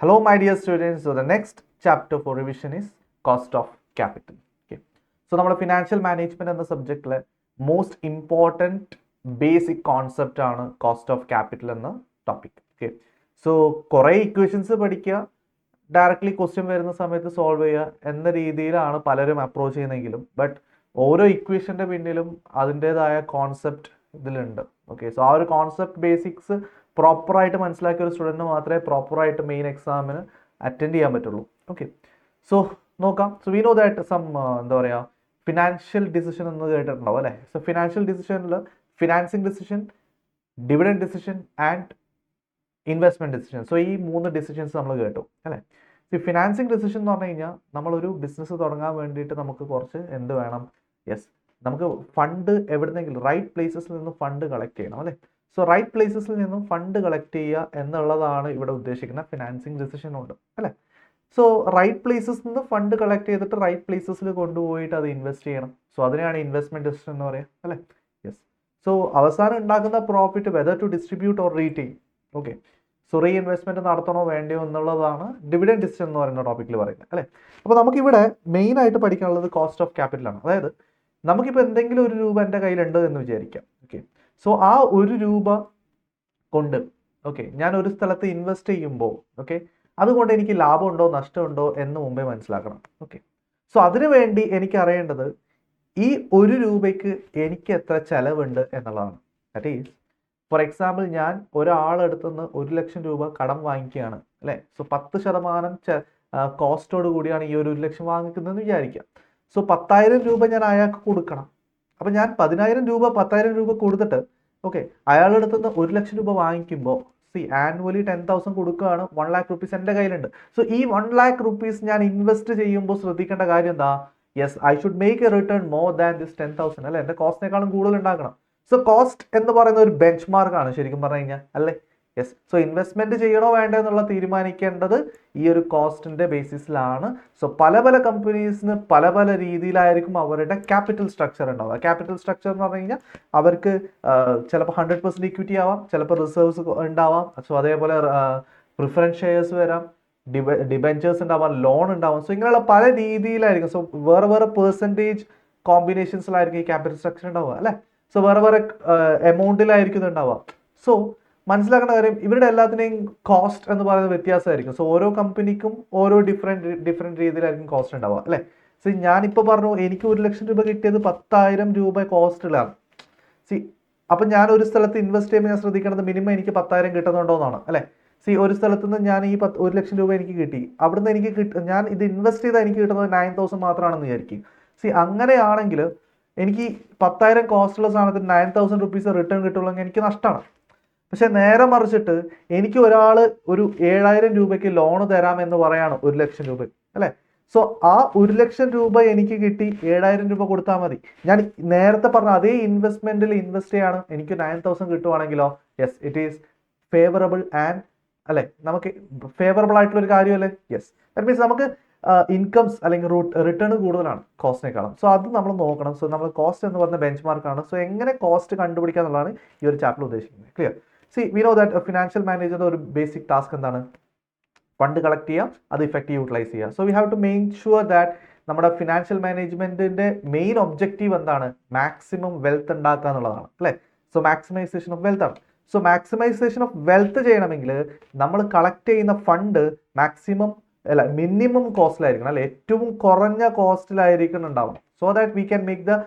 Hello, my dear students. So the next chapter for revision is cost of capital. Okay. So നമ്മുടെ financial management എന്ന സബ്ജക്റ്റിലെ most important basic concept ആണ് cost of capital എന്ന topic. Okay. So കുറേ equations പഠിക്കുക, directly question വരുന്ന സമയത്ത് solve ചെയ്യുക എന്ന രീതിയിലാണ് പലരും അപ്രോച്ച് ചെയ്യുന്നതെങ്കിലും ബട്ട് ഓരോ ഇക്വേഷൻ്റെ പിന്നിലും അതിൻ്റേതായ കോൺസെപ്റ്റ് ഇതിലുണ്ട്. ഓക്കെ. സോ ആ ഒരു കോൺസെപ്റ്റ് ബേസിക്സ് പ്രോപ്പറായിട്ട് മനസ്സിലാക്കിയ ഒരു സ്റ്റുഡൻറ്റിന് മാത്രമേ പ്രോപ്പറായിട്ട് മെയിൻ എക്സാമിന് അറ്റൻഡ് ചെയ്യാൻ പറ്റുള്ളൂ. ഓക്കെ. സോ നോക്കാം. So we know that some എന്താ പറയുക ഫിനാൻഷ്യൽ ഡിസിഷൻ എന്ന് കേട്ടിട്ടുണ്ടാവും അല്ലേ. സോ ഫിനാൻഷ്യൽ ഡിസിഷനിൽ financing decision, dividend decision and investment decision. So ഈ 3 ഡിസിഷൻസ് നമ്മൾ കേട്ടു അല്ലേ. ഈ ഫിനാൻസിങ് ഡിസിഷൻ എന്ന് പറഞ്ഞു കഴിഞ്ഞാൽ നമ്മളൊരു ബിസിനസ് തുടങ്ങാൻ വേണ്ടിയിട്ട് നമുക്ക് കുറച്ച് എന്ത് വേണം, യെസ്, നമുക്ക് ഫണ്ട് എവിടുന്നെങ്കിലും റൈറ്റ് പ്ലേസസിൽ നിന്ന് ഫണ്ട് കളക്ട് ചെയ്യണം അല്ലേ. സോ റൈറ്റ് പ്ലേസസിൽ നിന്നും ഫണ്ട് കളക്ട് ചെയ്യുക എന്നുള്ളതാണ് ഇവിടെ ഉദ്ദേശിക്കുന്ന ഫിനാൻസിങ് ഡിസിഷൻ ഉണ്ട് അല്ലേ. സോ റൈറ്റ് പ്ലേസസിൽ നിന്ന് ഫണ്ട് കളക്ട് ചെയ്തിട്ട് റൈറ്റ് പ്ലേസസിൽ കൊണ്ടുപോയിട്ട് അത് ഇൻവെസ്റ്റ് ചെയ്യണം. സോ അതിനെയാണ് ഇൻവെസ്റ്റ്മെൻറ്റ് ഡിസിഷൻ എന്ന് പറയുക അല്ലേ. യെസ്. സോ അവസാനം ഉണ്ടാക്കുന്ന profit whether to distribute or retain. Okay. So reinvestment നടത്തണോ വേണ്ടയോ എന്നുള്ളതാണ് ഡിവിഡൻഡ് ഡിസിഷൻ എന്ന് പറയുന്ന ടോപ്പിക്കിൽ പറയുന്നത് അല്ലേ. അപ്പോൾ നമുക്കിവിടെ മെയിനായിട്ട് പഠിക്കാനുള്ളത് കോസ്റ്റ് ഓഫ് ക്യാപിറ്റലാണ്. അതായത് നമുക്കിപ്പോൾ എന്തെങ്കിലും ഒരു രൂപ എൻ്റെ കയ്യിലുണ്ട് എന്ന് വിചാരിക്കാം. ഓക്കെ. സോ ആ 1 രൂപ കൊണ്ട് ഓക്കെ ഞാൻ ഒരു സ്ഥലത്ത് ഇൻവെസ്റ്റ് ചെയ്യുമ്പോൾ ഓക്കെ അതുകൊണ്ട് എനിക്ക് ലാഭമുണ്ടോ നഷ്ടമുണ്ടോ എന്ന് മുമ്പേ മനസ്സിലാക്കണം. ഓക്കെ. സോ അതിനു വേണ്ടി എനിക്ക് അറിയേണ്ടത് ഈ 1 രൂപയ്ക്ക് എനിക്ക് എത്ര ചിലവുണ്ട് എന്നുള്ളതാണ്. ദാറ്റ് ഈസ് ഫോർ എക്സാമ്പിൾ ഞാൻ ഒരാളെടുത്തുനിന്ന് 1 ലക്ഷം രൂപ കടം വാങ്ങിക്കുകയാണ് അല്ലേ. സോ 10% കോസ്റ്റോട് കൂടിയാണ് ഈ 1 ലക്ഷം വാങ്ങിക്കുന്നതെന്ന് വിചാരിക്കാം. സോ 10,000 രൂപ ഞാൻ അയാൾക്ക് കൊടുക്കണം. അപ്പം ഞാൻ 10,000 രൂപ കൊടുത്തിട്ട് ഓക്കെ അയാളുടെ അടുത്ത് നിന്ന് 1 ലക്ഷം രൂപ വാങ്ങിക്കുമ്പോൾ ആനുവലി 10,000 കൊടുക്കുകയാണ്. 1 lakh റുപ്പീസ് എൻ്റെ കയ്യിലുണ്ട്. സോ ഈ 1 lakh റുപ്പീസ് ഞാൻ ഇൻവെസ്റ്റ് ചെയ്യുമ്പോൾ ശ്രദ്ധിക്കേണ്ട കാര്യം എന്താ, yes I should make A return more than this 10,000 അല്ലേ. എൻ്റെ കോസ്റ്റിനേക്കാളും കൂടുതൽ ഉണ്ടാക്കണം. സോ കോസ്റ്റ് എന്ന് പറയുന്ന ഒരു ബെഞ്ച് മാർക്കാണ് ശരിക്കും പറഞ്ഞു കഴിഞ്ഞാൽ അല്ലേ. യെസ്. സോ ഇൻവെസ്റ്റ്മെൻറ്റ് ചെയ്യണോ വേണ്ടോ എന്നുള്ള തീരുമാനിക്കേണ്ടത് ഈ ഒരു കോസ്റ്റിൻ്റെ ബേസിസിലാണ്. സോ പല പല കമ്പനീസിന് പല പല രീതിയിലായിരിക്കും അവരുടെ ക്യാപിറ്റൽ സ്ട്രക്ചർ ഉണ്ടാവുക. ക്യാപിറ്റൽ സ്ട്രക്ചർ എന്ന് പറഞ്ഞു കഴിഞ്ഞാൽ അവർക്ക് ചിലപ്പോൾ 100% ഇക്വിറ്റി ആവാം, ചിലപ്പോൾ റിസർവ്സ് ഉണ്ടാവാം. സോ അതേപോലെ പ്രിഫറൻസ് ഷെയർസ് വരാം, ഡിബെഞ്ചേഴ്സ് ഉണ്ടാവാം, ലോൺ ഉണ്ടാവാം. സോ ഇങ്ങനെയുള്ള പല രീതിയിലായിരിക്കും. സോ വേറെ വേറെ പെർസെൻറ്റേജ് കോമ്പിനേഷൻസിലായിരിക്കും ഈ ക്യാപിറ്റൽ സ്ട്രക്ചർ ഉണ്ടാവുക അല്ലേ. സോ വേറെ വേറെ എമൗണ്ടിലായിരിക്കും ഇത് ഉണ്ടാവുക. സോ മനസ്സിലാക്കേണ്ട കാര്യം ഇവരുടെ എല്ലാത്തിനെയും കോസ്റ്റ് എന്ന് പറയുന്നത് വ്യത്യാസമായിരിക്കും. സോ ഓരോ കമ്പനിക്കും ഓരോ ഡിഫറെൻറ്റ് രീതിയിലായിരിക്കും കോസ്റ്റ് ഉണ്ടാവുക അല്ലേ. സോ ഞാനിപ്പോൾ പറഞ്ഞു എനിക്ക് 1 ലക്ഷം രൂപ കിട്ടിയത് 10,000 രൂപ കോസ്റ്റിലാണ്. അപ്പം ഞാൻ ഒരു സ്ഥലത്ത് ഇൻവെസ്റ്റ് ചെയ്യുമ്പോൾ ഞാൻ ശ്രദ്ധിക്കേണ്ടത് മിനിമം എനിക്ക് 10,000 കിട്ടുന്നുണ്ടോയെന്നാണ് അല്ലേ. ഒരു സ്ഥലത്ത് നിന്ന് ഞാൻ ഈ 1 ലക്ഷം രൂപ എനിക്ക് കിട്ടി, അവിടുന്ന് എനിക്ക് ഞാൻ ഇത് ഇൻവെസ്റ്റ് ചെയ്താൽ എനിക്ക് കിട്ടുന്നത് 9,000 മാത്രമാണെന്ന് വിചാരിക്കും. അങ്ങനെയാണെങ്കിൽ എനിക്ക് 10,000 കോസ്റ്റുള്ള സാധനത്തിന് 9,000 റുപ്പീസ് റിട്ടേൺ കിട്ടുള്ളെങ്കിൽ എനിക്ക് നഷ്ടമാണ്. പക്ഷെ നേരെ മറിച്ചിട്ട് എനിക്ക് ഒരാൾ ഒരു 7,000 രൂപയ്ക്ക് ലോണ് തരാമെന്ന് പറയാണ് 1 ലക്ഷം രൂപ അല്ലേ. സോ ആ 1 ലക്ഷം രൂപ എനിക്ക് കിട്ടി 7,000 രൂപ കൊടുത്താൽ മതി. ഞാൻ നേരത്തെ പറഞ്ഞ അതേ ഇൻവെസ്റ്റ്മെൻറ്റിൽ ഇൻവെസ്റ്റ് ചെയ്യാണ്, എനിക്ക് 9,000 കിട്ടുവാണെങ്കിലോ yes it is favourable and അല്ലേ, നമുക്ക് ഫേവറബിൾ ആയിട്ടുള്ളൊരു കാര്യമല്ലേ. യെസ്. ദാറ്റ് മീൻസ് നമുക്ക് ഇൻകംസ് അല്ലെങ്കിൽ റിട്ടേൺ കൂടുതലാണ് കോസ്റ്റിനേക്കാളും. സോ അത് നമ്മൾ നോക്കണം. സോ നമ്മൾ കോസ്റ്റ് എന്ന് പറഞ്ഞ ബെഞ്ച് മാർക്കാണ്. സോ എങ്ങനെ കോസ്റ്റ് കണ്ടുപിടിക്കുക എന്നുള്ളതാണ് ഈ ഒരു ചാപ്റ്റർ ഉദ്ദേശിക്കുന്നത്. Clear. We know that financial മാനേജറിന്റെ ഒരു ബേസിക് ടാസ്ക് എന്താണ്, ഫണ്ട് കളക്ട് ചെയ്യുക, അത് ഇഫക്റ്റീവ് യൂട്ടിലൈസ് ചെയ്യുക. So we have to make sure that നമ്മുടെ ഫിനാൻഷ്യൽ മാനേജ്മെന്റിന്റെ മെയിൻ ഒബ്ജക്റ്റീവ് എന്താണ്, മാക്സിമം വെൽത്ത് ഉണ്ടാക്കുക എന്നുള്ളതാണ് അല്ലേ. സോ മാക്സിമൈസേഷൻ ഓഫ് വെൽത്ത് ആണ്. സോ മാക്സിമൈസേഷൻ ഓഫ് വെൽത്ത് ചെയ്യണമെങ്കിൽ നമ്മൾ കളക്ട് ചെയ്യുന്ന ഫണ്ട് മാക്സിമം അല്ല മിനിമം കോസ്റ്റിലായിരിക്കണം അല്ലെ, ഏറ്റവും കുറഞ്ഞ കോസ്റ്റിലായിരിക്കും ഉണ്ടാവും. So that we can make the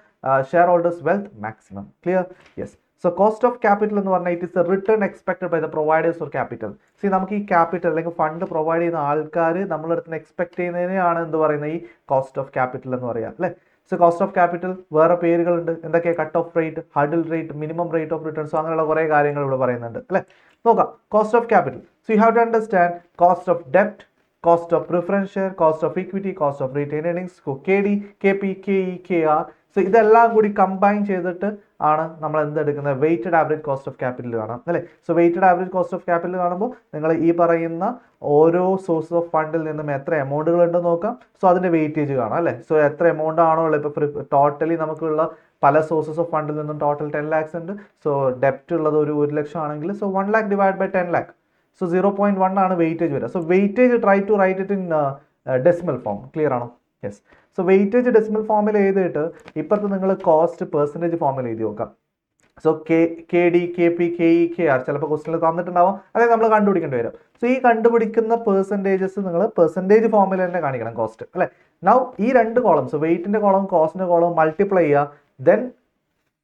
share holders wealth maximum. Clear. Yes. So cost of capital എന്ന് പറഞ്ഞാൽ it is the return expected by the providers or capital. നമുക്ക് ഈ ക്യാപിറ്റൽ അല്ലെങ്കിൽ ഫണ്ട് പ്രൊവൈഡ് ചെയ്യുന്ന ആൾക്കാർ നമ്മളടുത്ത് നിന്ന് എക്സ്പെക്ട് ചെയ്യുന്നതിനെയാണ് എന്ത് പറയുന്നത് ഈ കോസ്റ്റ് ഓഫ് ക്യാപിറ്റൽ എന്ന് പറയുക അല്ലേ. സോ കോസ്റ്റ് ഓഫ് ക്യാപിറ്റൽ വേറെ പേരുകളുണ്ട്. എന്തൊക്കെയാണ്, cut off rate, hurdle rate, minimum rate of return. So അങ്ങനെയുള്ള കുറേ കാര്യങ്ങൾ ഇവിടെ പറയുന്നുണ്ട് അല്ലേ. നോക്കാം cost of capital. So you have to understand cost of ഡെപ്റ്റ്, cost of preference share, cost of equity, cost of retained earnings, KD, KP, KE, KR. So ഇതെല്ലാം കൂടി കമ്പൈൻ ചെയ്തിട്ട് ആണ് നമ്മൾ എന്തെടുക്കുന്നത്, weighted average cost of capital കാണാം അല്ലേ. So weighted average cost of capital കാണുമ്പോൾ നിങ്ങൾ ഈ പറയുന്ന ഓരോ സോഴ്സ് ഓഫ് ഫണ്ടിൽ നിന്നും എത്ര എമൗണ്ടുകൾ ഉണ്ടെന്ന് നോക്കാം. സോ അതിൻ്റെ വെയിറ്റേജ് കാണാം അല്ലേ. സോ എത്ര എമൗണ്ട് ആണോ ഉള്ളത്, ഇപ്പോൾ ടോട്ടലി നമുക്കുള്ള പല സോഴ്സസ് ഓഫ് ഫണ്ടിൽ നിന്നും ടോട്ടൽ 10 lakhs ഉണ്ട്. സോ ഡെപ്റ്റ് ഉള്ളത് ഒരു 1 ലക്ഷം ആണെങ്കിൽ so 1 lakh divide by 10 lakh. So 0.1 ആണ് വെയിറ്റേജ് വരിക. So weightage try to write it in decimal form. Clear ആണോ? യെസ്. സോ വെയിറ്റേജ് ഡെസിമൽ ഫോമിൽ എഴുതിയിട്ട് ഇപ്പുറത്ത് നിങ്ങൾ കോസ്റ്റ് പെർസെൻറ്റേജ് ഫോമിൽ എഴുതി നോക്കാം. So K D, K P, K E, K R ചിലപ്പോൾ ക്വസ്റ്റിനിൽ തന്നിട്ടുണ്ടാവും, അല്ലെങ്കിൽ നമ്മൾ കണ്ടുപിടിക്കേണ്ടി വരും. സോ ഈ കണ്ടുപിടിക്കുന്ന പെർസെൻറ്റേജസ് നിങ്ങൾ പെർസെൻറ്റേജ് ഫോമിൽ തന്നെ കാണിക്കണം കോസ്റ്റ്, അല്ലേ? നൗ ഈ രണ്ട് കോളംസ്, വെയിറ്റിൻ്റെ കോളം കോസ്റ്റിൻ്റെ കോളം മൾട്ടിപ്ലൈ ചെയ്യുക, ദെൻ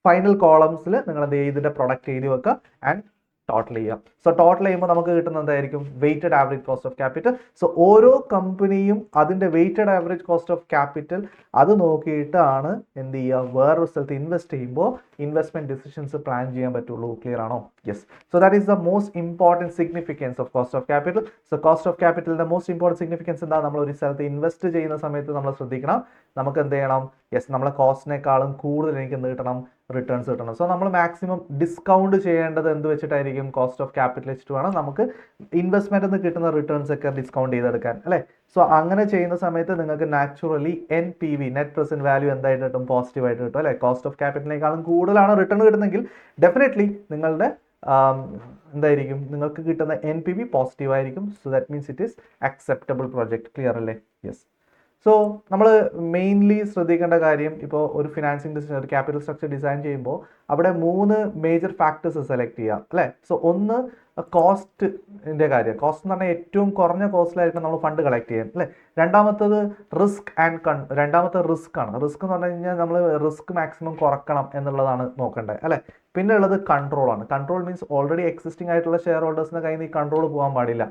ഫൈനൽ കോളംസിൽ നിങ്ങൾ എന്ത് ചെയ്യുക, ഇതിൻ്റെ പ്രൊഡക്റ്റ് എഴുതി വെക്കുക ആൻഡ് ടോട്ടൽ ചെയ്യാം. സോ ടോട്ടൽ ചെയ്യുമ്പോൾ നമുക്ക് കിട്ടുന്നത് എന്തായിരിക്കും? Weighted average cost of capital. So ഓരോ കമ്പനിയും അതിൻ്റെ weighted average cost of capital അത് നോക്കിയിട്ടാണ് എന്ത് ചെയ്യുക, വേറൊരു സ്ഥലത്ത് ഇൻവെസ്റ്റ് ചെയ്യുമ്പോൾ ഇൻവെസ്റ്റ്മെന്റ് ഡിസിഷൻസ് പ്ലാൻ ചെയ്യാൻ പറ്റുള്ളൂ. ക്ലിയർ ആണോ? Yes. So that is the most important significance of cost of capital. So cost of ക്യാപിറ്റലിൻ്റെ മോസ്റ്റ് ഇമ്പോർട്ടൻറ്റ് സിഗ്നിഫിക്കൻസ് എന്താ? നമ്മൾ ഒരു സ്ഥലത്ത് ഇൻവെസ്റ്റ് ചെയ്യുന്ന സമയത്ത് നമ്മൾ ശ്രദ്ധിക്കണം, നമുക്ക് എന്ത് ചെയ്യണം? യെസ്, നമ്മളെ കോസ്റ്റിനേക്കാളും കൂടുതൽ എനിക്ക് എന്ത് കിട്ടണം? റിട്ടേൺസ് കിട്ടണം. സോ നമ്മൾ മാക്സിമം ഡിസ്കൗണ്ട് ചെയ്യേണ്ടത് എന്ത് വെച്ചിട്ടായിരിക്കും? കോസ്റ്റ് ഓഫ് ക്യാപിറ്റൽ വെച്ചിട്ട് വേണം നമുക്ക് ഇൻവെസ്റ്റ്മെന്റ് നിന്ന് കിട്ടുന്ന റിട്ടേൺസ് ഒക്കെ ഡിസ്കൗണ്ട് ചെയ്തെടുക്കാൻ, അല്ലേ? സോ അങ്ങനെ ചെയ്യുന്ന സമയത്ത് നിങ്ങൾക്ക് naturally NPV, net present value എന്തായിട്ട് കിട്ടും? പോസിറ്റീവായിട്ട് കിട്ടും, അല്ലേ? കോസ്റ്റ് ഓഫ് ക്യാപിറ്റലിനേക്കാളും കൂടുതലാണ് റിട്ടേൺ കിട്ടുന്നെങ്കിൽ ഡെഫിനറ്റ്ലി നിങ്ങളുടെ എന്തായിരിക്കും? നിങ്ങൾക്ക് കിട്ടുന്ന NPV പോസിറ്റീവ് ആയിരിക്കും. So that means it is acceptable project. Clear അല്ലേ? യെസ്. സോ നമ്മൾ മെയിൻലി ശ്രദ്ധിക്കേണ്ട കാര്യം, ഇപ്പോൾ ഒരു ഫിനാൻസിങ് ഡിസിഷൻ, ഒരു ക്യാപിറ്റൽ സ്ട്രക്ചർ ഡിസൈൻ ചെയ്യുമ്പോൾ അവിടെ 3 മേജർ ഫാക്ടേഴ്സ് സെലക്ട് ചെയ്യുക, അല്ലേ? സോ ഒന്ന് കോസ്റ്റിൻ്റെ കാര്യം. കോസ്റ്റ് എന്ന് പറഞ്ഞാൽ ഏറ്റവും കുറഞ്ഞ കോസ്റ്റിലായിരിക്കും നമ്മൾ ഫണ്ട് കളക്ട് ചെയ്യാൻ, അല്ലേ? രണ്ടാമത്തത് റിസ്ക് റിസ്ക് ആണ്. റിസ്ക് എന്ന് പറഞ്ഞു കഴിഞ്ഞാൽ നമ്മൾ റിസ്ക് മാക്സിമം കുറക്കണം എന്നുള്ളതാണ് നോക്കേണ്ടത്, അല്ലേ? പിന്നെ ഉള്ളത് കൺട്രോൾ ആണ്. കൺട്രോൾ മീൻസ് ഓൾറെഡി എക്സിസ്റ്റിംഗ് ആയിട്ടുള്ള ഷെയർ ഹോൾഡേഴ്സിൻ്റെ കയ്യിൽ നിന്ന് ഈ കൺട്രോൾ പോകാൻ പാടില്ല.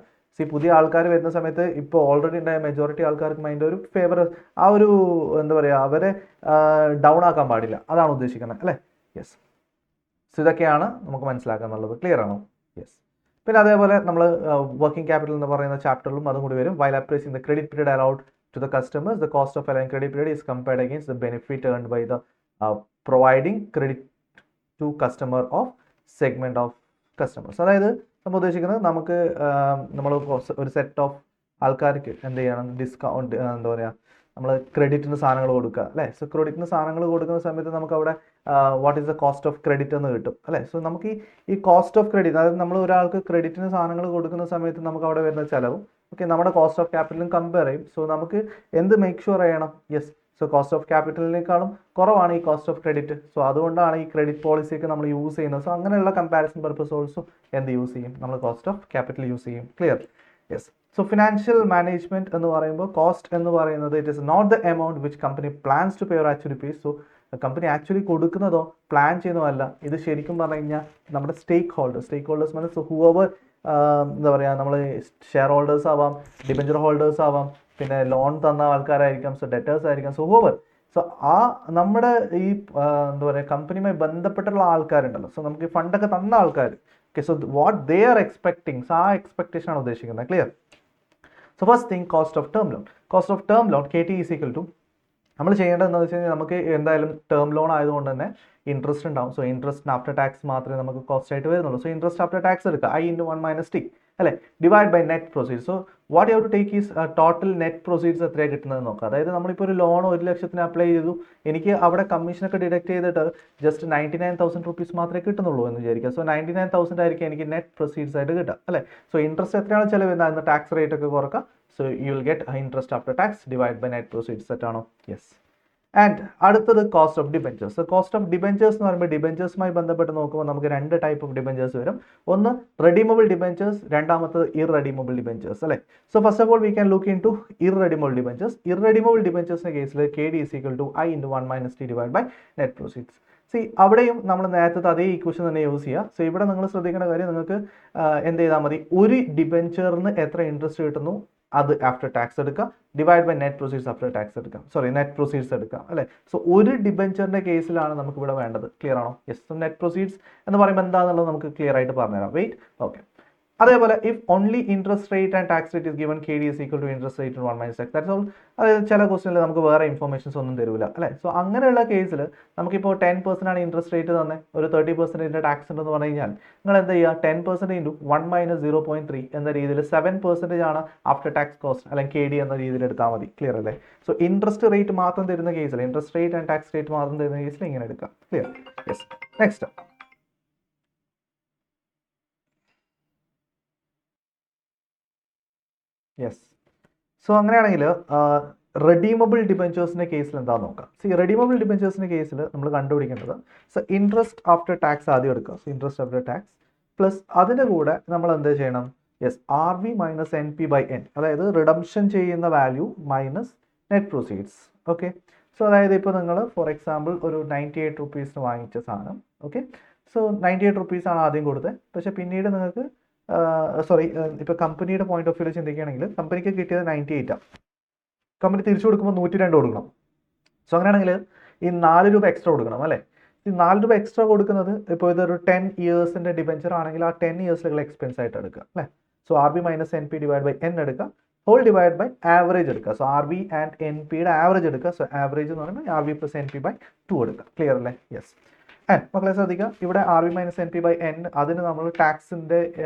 പുതിയ ആൾക്കാർ വരുന്ന സമയത്ത് ഇപ്പോൾ ഓൾറെഡി ഉണ്ടായ മെജോറിറ്റി ആൾക്കാർക്ക് അതിൻ്റെ ഒരു ഫേവർ, ആ ഒരു എന്താ പറയുക, അവരെ ഡൗൺ ആക്കാൻ പാടില്ല, അതാണ് ഉദ്ദേശിക്കുന്നത്, അല്ലേ? യെസ്. സോ ഇതൊക്കെയാണ് നമുക്ക് മനസ്സിലാക്കാനുള്ളത്. ക്ലിയർ ആണോ? യെസ്. പിന്നെ അതേപോലെ നമ്മൾ വർക്കിംഗ് ക്യാപിറ്റൽ എന്ന് പറയുന്ന ചാപ്റ്ററിലും അതും കൂടി വരും. While appraising the credit period allowed to the customers, the cost of allowing credit period is compared against the benefit earned by the providing credit to customer of segment of customers. അതായത് നമ്മൾ ഉദ്ദേശിക്കുന്നത്, നമുക്ക് നമ്മൾ ഒരു set of ആൾക്കാർക്ക് എന്ത് ചെയ്യണം? Discount, എന്താ പറയുക, നമ്മൾ ക്രെഡിറ്റിന് സാധനങ്ങൾ കൊടുക്കുക, അല്ലേ? സോ ക്രെഡിറ്റിന് സാധനങ്ങൾ കൊടുക്കുന്ന സമയത്ത് നമുക്ക് അവിടെ what is the cost of credit എന്ന് കിട്ടും, അല്ലേ? സോ നമുക്ക് ഈ കോസ്റ്റ് ഓഫ് ക്രെഡിറ്റ്, അതായത് നമ്മൾ ഒരാൾക്ക് ക്രെഡിറ്റിന് സാധനങ്ങൾ കൊടുക്കുന്ന സമയത്ത് നമുക്ക് അവിടെ വരുന്ന ചിലവും ഓക്കെ നമ്മുടെ കോസ്റ്റ് ഓഫ് ക്യാപിറ്റലും കമ്പയർ ചെയ്യും. സോ നമുക്ക് എന്ത് മേക്ക് ഷുവർ ചെയ്യണം? യെസ്. സോ കോസ്റ്റ് ഓഫ് ക്യാപിറ്റലിനേക്കാളും കുറവാണ് ഈ കോസ്റ്റ് ഓഫ് ക്രെഡിറ്റ്. സോ അതുകൊണ്ടാണ് ഈ ക്രെഡിറ്റ് പോളിസിയൊക്കെ നമ്മൾ യൂസ് ചെയ്യുന്നത്. സോ അങ്ങനെയുള്ള കമ്പാരിസൺ പർപ്പസ് ഓൾസോ എന്ത് യൂസ് ചെയ്യും? നമ്മൾ കോസ്റ്റ് ഓഫ് ക്യാപിറ്റൽ യൂസ് ചെയ്യും. Clear? Yes. So financial management എന്ന് പറയുമ്പോൾ കോസ്റ്റ് എന്ന് പറയുന്നത് it is not the amount which company plans to pay or actually pay. So company actually കൊടുക്കുന്നതോ പ്ലാൻ ചെയ്യുന്നതോ അല്ല. ഇത് ശരിക്കും പറഞ്ഞു കഴിഞ്ഞാൽ നമ്മുടെ സ്റ്റേക്ക് ഹോൾഡേഴ്സ് മീൻസ് ഹൂവർ, എന്താ പറയുക, നമ്മൾ ഷെയർ ഹോൾഡേഴ്സ് ആവാം, ഡിബഞ്ചർ ഹോൾഡേഴ്സ് ആവാം, പിന്നെ ലോൺ തന്ന ആൾക്കാരായിരിക്കാം, സോ ഡെറ്റേഴ്സ് ആയിരിക്കാം, സോ ഹൂവർ. സോ ആ നമ്മുടെ ഈ എന്താ പറയുക കമ്പനിയുമായി ബന്ധപ്പെട്ടുള്ള ആൾക്കാരുണ്ടല്ലോ, സോ നമുക്ക് ഈ ഫണ്ടൊക്കെ തന്ന ആൾക്കാർ, okay, so what they are expecting, so ആ എക്സ്പെക്ടേഷൻ ആണ് ഉദ്ദേശിക്കുന്നത്. Clear? So first thing, cost of term loan. Cost of term loan KT is equal to, നമ്മൾ ചെയ്യേണ്ടത് എന്താണെന്ന് വെച്ച് കഴിഞ്ഞാൽ, നമുക്ക് എന്തായാലും ടേം ലോൺ ആയതുകൊണ്ട് തന്നെ ഇൻട്രസ്റ്റ് ഉണ്ടാവും. സോ ഇൻട്രസ്റ്റ് ആഫ്റ്റർ ടാക്സ് മാത്രമേ നമുക്ക് കോസ്റ്റ് ആയിട്ട് വരുന്നുള്ളൂ. സോ ഇൻട്രസ്റ്റ് ആഫ്റ്റർ ടാക്സ് എടുക്കുക, I × 1 - T, അല്ലേ? Divide by net proceeds. So what you have to take is total net proceeds എത്രയാണ് കിട്ടുന്നത് നോക്കുക. അതായത് നമ്മളിപ്പോൾ ഒരു ലോൺ 1 ലക്ഷത്തിന് അപ്ലൈ ചെയ്തു, എനിക്ക് അവിടെ കമ്മീഷനൊക്കെ ഡിഡക്ട് ചെയ്തിട്ട് ജസ്റ്റ് 99,000 റുപ്പീസ് മാത്രമേ കിട്ടുന്നുള്ളൂ എന്ന് വിചാരിക്കുക. സോ 99,000 ആയിരിക്കും എനിക്ക് നെറ്റ് പ്രൊസീഡ്സ് ആയിട്ട് കിട്ടുക, അല്ലേ? സോ ഇൻട്രസ്റ്റ് എത്രയാണ് ചിലവ് വരുന്നത്, അതിന് ടാക്സ് റേറ്റ് ഒക്കെ കുറക്കുക. So you will get interest after tax divide by net proceeds. സെറ്റാണോ? യെസ്. ആൻഡ് അടുത്തത് cost of debentures. So cost of debentures എന്ന് പറയുമ്പോൾ ഡിബെഞ്ചേഴ്സുമായി ബന്ധപ്പെട്ട് നോക്കുമ്പോൾ നമുക്ക് 2 ടൈപ്പ് ഓഫ് ഡിബെഞ്ചേഴ്സ് വരും. ഒന്ന് റെഡീമബിൾ ഡിബെഞ്ചേഴ്സ്, രണ്ടാമത്തത് ഇറെഡീമബിൾ ഡിബെഞ്ചേഴ്സ്, അല്ലേ? So first of all we can look into irredeemable debentures. Irredeemable ഡിബെഞ്ചേഴ്സിന്റെ കേസിൽ KD is equal to I × 1 - T divide by net proceeds. അവിടെയും നമ്മൾ നേരത്തെ അതേ ഇക്വേഷൻ തന്നെ യൂസ് ചെയ്യുക. സോ ഇവിടെ നിങ്ങൾ ശ്രദ്ധിക്കേണ്ട കാര്യം, നിങ്ങൾക്ക് എന്ത് ചെയ്താൽ മതി, ഒരു ഡിബെഞ്ചറിന് എത്ര ഇൻട്രസ്റ്റ് കിട്ടുന്നു അത് ആഫ്റ്റർ ടാക്സ് എടുക്കുക, divide by net proceeds after tax എടുക്കാം, നെറ്റ് പ്രൊസീഡ്സ് എടുക്കാം, അല്ലേ? സോ ഒരു ഡിബെഞ്ചറിന്റെ കേസിലാണ് നമുക്ക് ഇവിടെ വേണ്ടത്. ക്ലിയർ ആണോ? യെസ്. സോ നെറ്റ് പ്രൊസീഡ്സ് എന്ന് പറയുമ്പോൾ എന്താണെന്നുള്ളത് നമുക്ക് ക്ലിയർ ആയിട്ട് പറഞ്ഞുതരാം. വെയിറ്റ്. ഓക്കെ. അതേപോലെ if only interest rate and tax rate is given KD is equal to interest rate × 1 - Tax. That's all. അതായത് ചില ക്വസ്റ്റനിൽ നമുക്ക് വേറെ ഇൻഫർമേഷൻസ് ഒന്നും തരില്ല, അല്ലേ? സോ അങ്ങനെയുള്ള കേസിൽ നമുക്കിപ്പോൾ 10% ആണ് ഇൻട്രസ്റ്റ് റേറ്റ് തന്നെ, ഒരു 30% ടാക്സ് ഉണ്ടെന്ന് പറഞ്ഞു കഴിഞ്ഞാൽ നിങ്ങൾ എന്ത് ചെയ്യുക, 10% × 1 - 0.3 എന്ന രീതിയിൽ 7% ആണ് ആഫ്റ്റർ ടാക്സ് കോസ്റ്റ്, അല്ലെങ്കിൽ KD എന്ന രീതിയിൽ എടുത്താൽ മതി. ക്ലിയർ അല്ലേ? സോ ഇൻട്രസ്റ്റ് റേറ്റ് മാത്രം തരുന്ന കേസിൽ, interest rate and tax rate മാത്രം തരുന്ന കേസിൽ ഇങ്ങനെ എടുക്കാം. Clear? Yes. Next yes. So അങ്ങനെയാണെങ്കിൽ റെഡീമബിൾ ഡിബെഞ്ചേഴ്സിൻ്റെ കേസിൽ എന്താണെന്ന് നോക്കാം. റെഡീമബിൾ ഡിബെഞ്ചേഴ്സിൻ്റെ കേസിൽ നമ്മൾ കണ്ടുപിടിക്കേണ്ടത് ഇൻട്രസ്റ്റ് ആഫ്റ്റർ ടാക്സ് ആദ്യം എടുക്കുക. ഇൻട്രസ്റ്റ് ആഫ്റ്റർ ടാക്സ് പ്ലസ് അതിൻ്റെ കൂടെ നമ്മൾ എന്ത് ചെയ്യണം? Yes, R V minus N P by N, അതായത് റിഡംഷൻ ചെയ്യുന്ന value minus net proceeds. Okay. So അതായത് ഇപ്പോൾ നിങ്ങൾ ഫോർ എക്സാമ്പിൾ ഒരു 98 റുപ്പീസിന് വാങ്ങിച്ച സാധനം. ഓക്കെ. സോ 98 റുപ്പീസാണ് ആദ്യം കൊടുത്തത്. പക്ഷേ പിന്നീട് നിങ്ങൾക്ക് ഇപ്പോൾ കമ്പനിയുടെ പോയിന്റ് ഓഫ് വ്യൂ ചിന്തിക്കുകയാണെങ്കിൽ കമ്പനിക്ക് കിട്ടിയത് 98 ആണ്. കമ്പനി തിരിച്ചു കൊടുക്കുമ്പോൾ 102 കൊടുക്കണം. സോ അങ്ങനെയാണെങ്കിൽ ഈ 4 രൂപ എക്സ്ട്രാ കൊടുക്കണം അല്ലേ? ഈ 4 രൂപ എക്സ്ട്രാ കൊടുക്കുന്നത് ഇപ്പോൾ ഇതൊരു 10 ഇയേഴ്സിൻ്റെ ഡിബെഞ്ചർ ആണെങ്കിൽ ആ 10 ഇയേഴ്സിലുള്ള എക്സ്പെൻസ് ആയിട്ട് എടുക്കുക അല്ലേ? So R B minus N P divide by N എടുക്കുക, ഹോൾ ഡിവൈഡ് ബൈ ആവറേജ് എടുക്കുക. So R B and N പിയുടെ ആവറേജ് എടുക്കുക. സോ ആവറേജ് എന്ന് പറയുമ്പോൾ R B plus N P by 2 എടുക്കുക. ക്ലിയർ അല്ലേ? യെസ്. ആൻഡ് മക്കളെ ശ്രദ്ധിക്കുക, ഇവിടെ R B minus N P by N അതിന് നമ്മൾ ടാക്സിൻ്റെ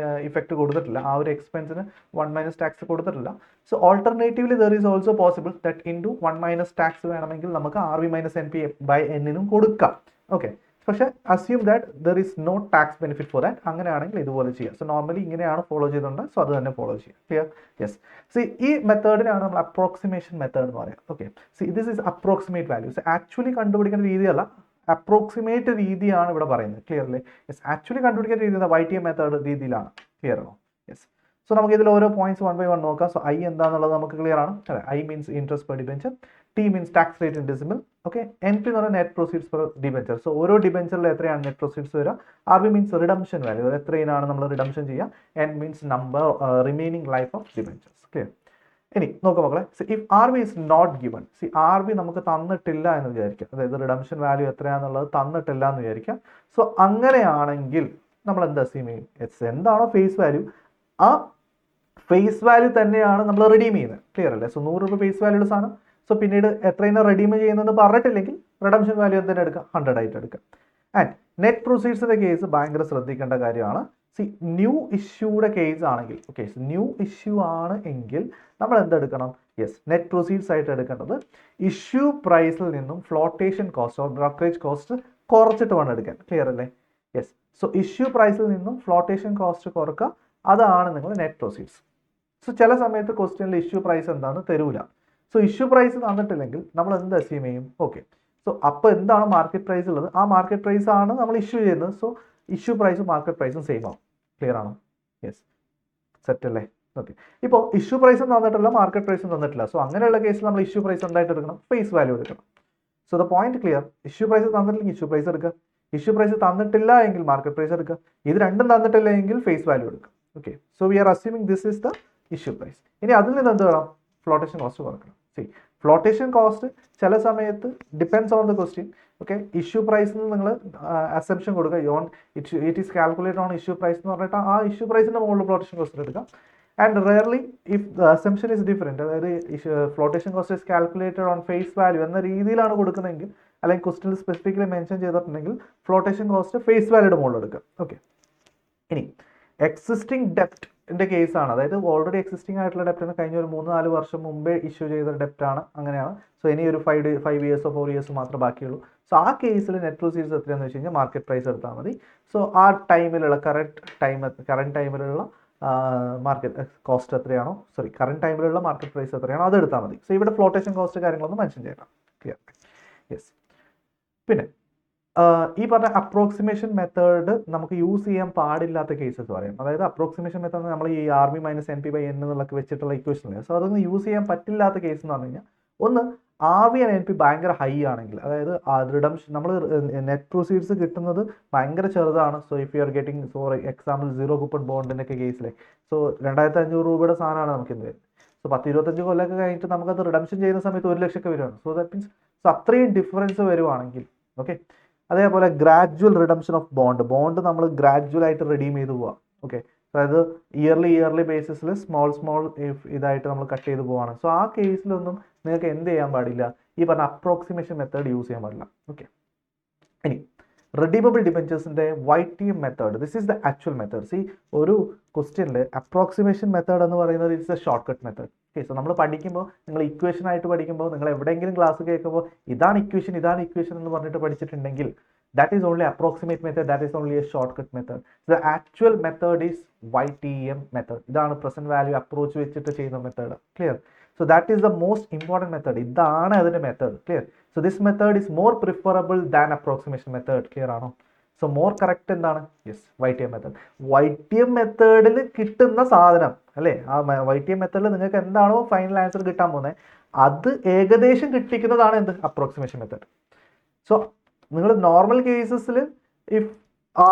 ഇഫക്റ്റ് കൊടുത്തിട്ടില്ല. ആ ഒരു എക്സ്പെൻസിന് 1 മൈനസ് ടാക്സ് കൊടുത്തിട്ടില്ല. So alternatively there is also possible that into 1 minus tax വേണമെങ്കിൽ നമുക്ക് R B minus N P by എന്നിനും കൊടുക്കാം. ഓക്കെ. പക്ഷേ assume that there is no tax benefit for that. അങ്ങനെയാണെങ്കിൽ ഇതുപോലെ ചെയ്യാം. സോ നോർമലി ഇങ്ങനെയാണ് ഫോളോ ചെയ്തുകൊണ്ട് സോ അത് തന്നെ ഫോളോ ചെയ്യാം. ക്ലിയർ? യെസ്. ഈ മെത്തേഡിനാണ് നമ്മൾ അപ്രോക്സിമേഷൻ മെത്തേഡ് എന്ന് പറയാം. Okay. This is approximate values. Actually കണ്ടുപിടിക്കുന്ന രീതിയല്ല, അപ്രോക്സിമേറ്റ് രീതിയാണ് ഇവിടെ പറയുന്നത്. ക്ലിയർ അല്ലേ? യെസ്. ആക്ച്വലി കണ്ടുപിടിക്കുന്ന രീതി YTM മെത്തേഡ് രീതിയിലാണ്. ക്ലിയർ ആണോ? യെസ്. സോ നമുക്ക് ഇതിൽ ഓരോ പോയിന്റ്സ് 1 by 1 നോക്കാം. സോ ഐ എന്താണെന്നുള്ളത് നമുക്ക് ക്ലിയർ ആണ് അല്ലേ? I means interest per debenture, T means tax rate in decimal. Okay. N P എന്ന് പറയുന്നത് net proceeds per debenture. So ഓരോ ഡിബെഞ്ചറിൽ എത്രയാണ് നെറ്റ് പ്രൊസീഡ്സ് വരിക? R B means redemption value, എത്രയാണ് നമ്മൾ റിഡംഷൻ ചെയ്യുക. N means number remaining life of debentures. Clear? ഇനി നോക്കുക മക്കളെ, if R B is not given, R B നമുക്ക് തന്നിട്ടില്ല എന്ന് വിചാരിക്കുക, അതായത് റിഡംഷൻ വാല്യൂ എത്രയാണെന്നുള്ളത് തന്നിട്ടില്ല എന്ന് വിചാരിക്കുക. സോ അങ്ങനെയാണെങ്കിൽ നമ്മൾ എന്താ അസ്യൂം ചെയ്യും? എന്താണോ ഫേസ് വാല്യൂ ആ ഫേസ് വാല്യൂ തന്നെയാണ് നമ്മൾ റിഡീം ചെയ്യുന്നത്. ക്ലിയർ അല്ലേ? സോ 100 രൂപ ഫേസ് വാല്യൂയുടെ സാധനം. സോ പിന്നീട് എത്രയാണ് റിഡീം ചെയ്യുന്നതെന്ന് പറഞ്ഞിട്ടില്ലെങ്കിൽ റിഡംഷൻ വാല്യൂ എന്തിനാ എടുക്കുക? 100 ആയിട്ട് എടുക്കുക. ആൻഡ് നെറ്റ് പ്രൊസീഡ്സിൻ്റെ കേസ് ഭയങ്കര ശ്രദ്ധിക്കേണ്ട കാര്യമാണ്. ന്യൂ ഇഷ്യൂയുടെ കേസ് ആണെങ്കിൽ, ഓക്കെ, ന്യൂ ഇഷ്യൂ ആണ് എങ്കിൽ നമ്മൾ എന്തെടുക്കണം? യെസ്, നെറ്റ് പ്രൊസീഡ്സ് ആയിട്ട് എടുക്കേണ്ടത് ഇഷ്യൂ പ്രൈസിൽ നിന്നും flotation cost or brokerage cost കുറച്ചിട്ട് വേണം എടുക്കാൻ. ക്ലിയർ അല്ലേ? യെസ്. സോ ഇഷ്യൂ പ്രൈസിൽ നിന്നും ഫ്ലോട്ടേഷൻ കോസ്റ്റ് കുറക്കുക, അതാണ് നിങ്ങൾ നെറ്റ് പ്രൊസീഡ്സ്. സോ ചില സമയത്ത് ക്വസ്റ്റ്യനിൽ ഇഷ്യൂ പ്രൈസ് എന്താണെന്ന് തരൂല. സോ ഇഷ്യൂ പ്രൈസ് തന്നിട്ടില്ലെങ്കിൽ നമ്മൾ എന്ത് അസ്യൂം ചെയ്യും? ഓക്കെ. സോ അപ്പോൾ എന്താണ് മാർക്കറ്റ് പ്രൈസ് ഉള്ളത്? ആ മാർക്കറ്റ് പ്രൈസ് ആണ് നമ്മൾ ഇഷ്യൂ ചെയ്യുന്നത്. സോ ഇഷ്യൂ പ്രൈസും മാർക്കറ്റ് പ്രൈസും സെയിം ആവും. ക്ലിയർ ആണോ? യെസ്. സെറ്റ് അല്ലേ? ഓക്കെ. ഇപ്പോൾ ഇഷ്യൂ പ്രൈസും തന്നിട്ടില്ല, മാർക്കറ്റ് പ്രൈസും തന്നിട്ടില്ല. സോ അങ്ങനെയുള്ള കേസിൽ നമ്മൾ ഇഷ്യൂ പ്രൈസ് എന്തായിട്ട് എടുക്കണം? ഫേസ് വാല്യൂ എടുക്കണം. So the point clear. Issue price തന്നിട്ടില്ലെങ്കിൽ ഇഷ്യൂ പ്രൈസ് എടുക്കുക, ഇഷ്യൂ പ്രൈസ് തന്നിട്ടില്ല എങ്കിൽ മാർക്കറ്റ് പ്രൈസ് എടുക്കുക, ഇത് രണ്ടും തന്നിട്ടില്ല എങ്കിൽ ഫേസ് വാല്യൂ എടുക്കുക. Okay. So we are assuming this is the issue price. ഇനി അതിൽ നിന്ന് എന്ത് വേണം? ഫ്ലോട്ടേഷൻ കോസ്റ്റ് കുറക്കണം. ഫ്ലോട്ടേഷൻ കോസ്റ്റ് ചില സമയത്ത് depends on the question. Okay. Issue പ്രൈസിൽ നിന്ന് നിങ്ങൾ അസംപ്ഷൻ കൊടുക്കുക, it is calculate on issue price എന്ന് പറഞ്ഞിട്ട് ആ ഇഷ്യൂ പ്രൈസിൻ്റെ മുകളിൽ ഫ്ലോട്ടേഷൻ കോസ്റ്റ് എടുക്കുക. And rarely if the assumption is different, അതായത് flotation cost is calculated on face value എന്ന രീതിയിലാണ് കൊടുക്കുന്നതെങ്കിൽ, അല്ലെങ്കിൽ ക്വസ്റ്റ്യനിൽ സ്പെസിഫിക്കലി മെൻഷൻ ചെയ്തിട്ടുണ്ടെങ്കിൽ ഫ്ലോട്ടേഷൻ കോസ്റ്റ് ഫേസ് വാല്യൂയുടെ മുകളിൽ എടുക്കുക. ഓക്കെ. ഇനി എക്സിസ്റ്റിംഗ് ഡെപ്റ്റിൻ്റെ കേസാണ്, അതായത് ഓൾറെഡി എക്സിസ്റ്റിംഗ് ആയിട്ടുള്ള ഡെപ്റ്റിന് കഴിഞ്ഞ ഒരു 3-4 വർഷം മുമ്പേ ഇഷ്യൂ ചെയ്ത ഡെപ്റ്റാണ്. അങ്ങനെയാണ്. സോ ഇനി ഒരു 5 ഇയേഴ്സോ 4 ഇയേഴ്സോ മാത്രമേ ബാക്കിയുള്ളൂ. സോ ആ കേസിൽ നെറ്റ് പ്രൊസീഡ്സ് എത്രയാണെന്ന് വെച്ച് കഴിഞ്ഞാൽ മാർക്കറ്റ് പ്രൈസ് എടുത്താൽ മതി. സോ ആ ടൈമിലുള്ള കറണ്ട് ടൈമിലുള്ള മാർക്കറ്റ് കോസ്റ്റ് എത്രയാണോ, കറണ്ട് ടൈമിലുള്ള മാർക്കറ്റ് പ്രൈസ് എത്രയാണോ അത് എടുത്താൽ മതി. സോ ഇവിടെ ഫ്ലോട്ടേഷൻ കോസ്റ്റ് കാര്യങ്ങളൊന്നും മെൻഷൻ ചെയ്യണം. ക്ലിയർ? യെസ്. പിന്നെ ഈ പറഞ്ഞ അപ്രോക്സിമേഷൻ മെത്തേഡ് നമുക്ക് യൂസ് ചെയ്യാൻ പാടില്ലാത്ത കേസസ് പറയാം. അതായത് അപ്രോക്സിമേഷൻ മെത്തേഡ് നമ്മൾ ഈ R B minus N P by N എന്നുള്ളൊക്കെ വെച്ചിട്ടുള്ള ഇക്വേഷൻ അല്ലേ. സോ അതൊന്നും യൂസ് ചെയ്യാൻ പറ്റില്ലാത്ത കേസ് എന്ന് പറഞ്ഞു കഴിഞ്ഞാൽ, ഒന്ന് R B and N P ഭയങ്കര ഹൈ ആണെങ്കിൽ, അതായത് റിഡംഷൻ നമ്മൾ നെറ്റ് പ്രൊസീഡ്സ് കിട്ടുന്നത് ഭയങ്കര ചെറുതാണ്. So if you are getting for example 0 coupon ബോണ്ടിൻ്റെയൊക്കെ കേസിലെ സോ 2500 രൂപയുടെ സാധനമാണ് നമുക്ക് എന്ത് വരുന്നത്. സോ 10-25 കൊല്ലമൊക്കെ കഴിഞ്ഞിട്ട് നമുക്കത് റിഡംഷൻ ചെയ്യുന്ന സമയത്ത് 1 ലക്ഷമൊക്കെ വരുവാണ്. സോ ദാറ്റ് മീൻസ് അത്രയും ഡിഫറൻസ് വരുവാണെങ്കിൽ, ഓക്കെ. അതേപോലെ ഗ്രാജുവൽ റിഡംഷൻ ഓഫ് ബോണ്ട് നമ്മൾ ഗ്രാജുവലായിട്ട് റിഡീം ചെയ്ത് പോവാം. ഓക്കെ. അതായത് ഇയർലി ബേസിസിൽ സ്മോൾ ഇതായിട്ട് നമ്മൾ കട്ട് ചെയ്ത് പോവാണ്. സോ ആ കേസിലൊന്നും നിങ്ങൾക്ക് എന്ത് ചെയ്യാൻ പാടില്ല? ഈ പറഞ്ഞ അപ്രോക്സിമേഷൻ മെത്തേഡ് യൂസ് ചെയ്യാൻ പാടില്ല. ഓക്കെ. ഇനി റിഡീമബിൾ ഡിബെഞ്ചേഴ്സിൻ്റെ YTM method, this is the actual method. ഒരു ക്വസ്റ്റ്യനിൽ അപ്രോക്സിമേഷൻ മെത്തേഡ് എന്ന് പറയുന്നത് it's a shortcut method. Okay. So നമ്മൾ പഠിക്കുമ്പോൾ, നിങ്ങൾ ഇക്വേഷൻ ആയിട്ട് പഠിക്കുമ്പോൾ, നിങ്ങൾ എവിടെയെങ്കിലും ക്ലാസ് കേൾക്കുമ്പോൾ ഇതാണ് ഇക്വേഷൻ എന്ന് പറഞ്ഞിട്ട് പഠിച്ചിട്ടുണ്ടെങ്കിൽ that is only approximate method, that is only a shortcut method. The actual method is YTM method. ഇതാണ് present value approach വെച്ചിട്ട് ചെയ്യുന്ന method. Clear? So that is the most important method. ഇതാണ് അതിന്റെ method. Clear? So this method is more preferable than approximation method. Clear ആണോ? So more correct എന്താണ്? Yes, YTM method. YTM മെത്തേഡിൽ കിട്ടുന്ന സാധനം അല്ലേ, ആ YTM മെത്തേഡിൽ നിങ്ങൾക്ക് എന്താണോ ഫൈനൽ ആൻസർ കിട്ടാൻ പോകുന്നത് അത് ഏകദേശം കിട്ടിക്കുന്നതാണ് എന്ത്? Approximation method. സോ നിങ്ങൾ നോർമൽ കേസസിൽ if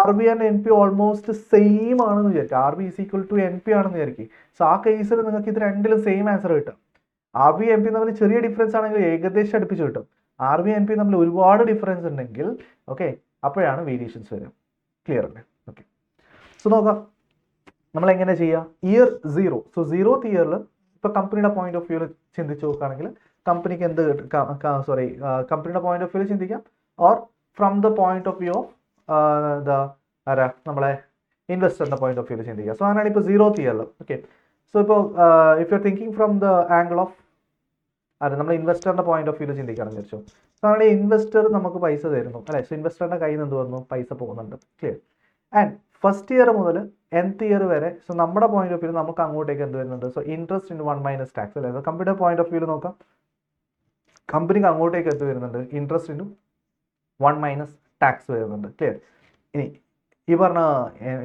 RB and NP almost same ആണെന്ന് വിചാരിക്കും, RB is equal to NP ആണെന്ന് വിചാരിക്കും. സോ ആ കേസിൽ നിങ്ങൾക്ക് ഇത് രണ്ടിലും സെയിം ആൻസർ കിട്ടും. RB NP തമ്മിൽ ചെറിയ ഡിഫറൻസ് ആണെങ്കിൽ ഏകദേശം അടുപ്പിച്ച് കിട്ടും. RB NP തമ്മിൽ ഒരുപാട് ഡിഫറൻസ് ഉണ്ടെങ്കിൽ ഓക്കെ അപ്പോഴാണ് വേരിയേഷൻസ് വരിക. ക്ലിയർ അല്ലേ? ഓക്കെ, സോ നോക്കാം നമ്മൾ എങ്ങനെ ചെയ്യുക. ഇയർ 0, സോ 0th ഇയറിൽ ഇപ്പോൾ കമ്പനിയുടെ പോയിന്റ് ഓഫ് വ്യൂവിൽ ചിന്തിച്ച് നോക്കുകയാണെങ്കിൽ കമ്പനിക്ക് എന്ത് കമ്പനിയുടെ പോയിന്റ് ഓഫ് വ്യൂവിൽ ചിന്തിക്കാം, or from the point of view of നമ്മളെ ഇൻവെസ്റ്ററിന്റെ പോയിന്റ് ഓഫ് വ്യൂവിൽ ചിന്തിക്കാം. സോ അങ്ങനെയാണ് ഇപ്പോൾ 0th ഇയറിൽ. ഓക്കെ, സോ ഇപ്പോൾ if you are thinking from the angle of നമ്മൾ ഇൻവെസ്റ്ററിന്റെ പോയിന്റ് ഓഫ് വ്യൂവിൽ ചിന്തിക്കുകയാണെന്ന് വിചാരിച്ചു. സോ അങ്ങനെ ഇൻവെസ്റ്റർ നമുക്ക് പൈസ തരുന്നു അല്ലെ, സോ ഇൻവെസ്റ്ററിന്റെ കയ്യിൽ നിന്ന് എന്ത് വന്നു? പൈസ പോകുന്നുണ്ട്. ക്ലിയർ? ആൻഡ് ഫസ്റ്റ് ഇയർ മുതൽ nth ഇയർ വരെ സോ നമ്മുടെ പോയിന്റ് ഓഫ് വ്യൂ നമുക്ക് അങ്ങോട്ടേക്ക് എന്ത് വരുന്നുണ്ട്? So interest in 1 minus tax അല്ലേ. കമ്പനിയുടെ പോയിന്റ് ഓഫ് വ്യൂവിൽ നോക്കാം, കമ്പനിക്ക് അങ്ങോട്ടേക്ക് എന്ത് വരുന്നുണ്ട്? ഇൻട്രസ്റ്റ് ഇൻ 1 മൈനസ് ടാക്സ് വരുന്നുണ്ട്. ക്ലിയർ? ഇനി ഈ പറഞ്ഞ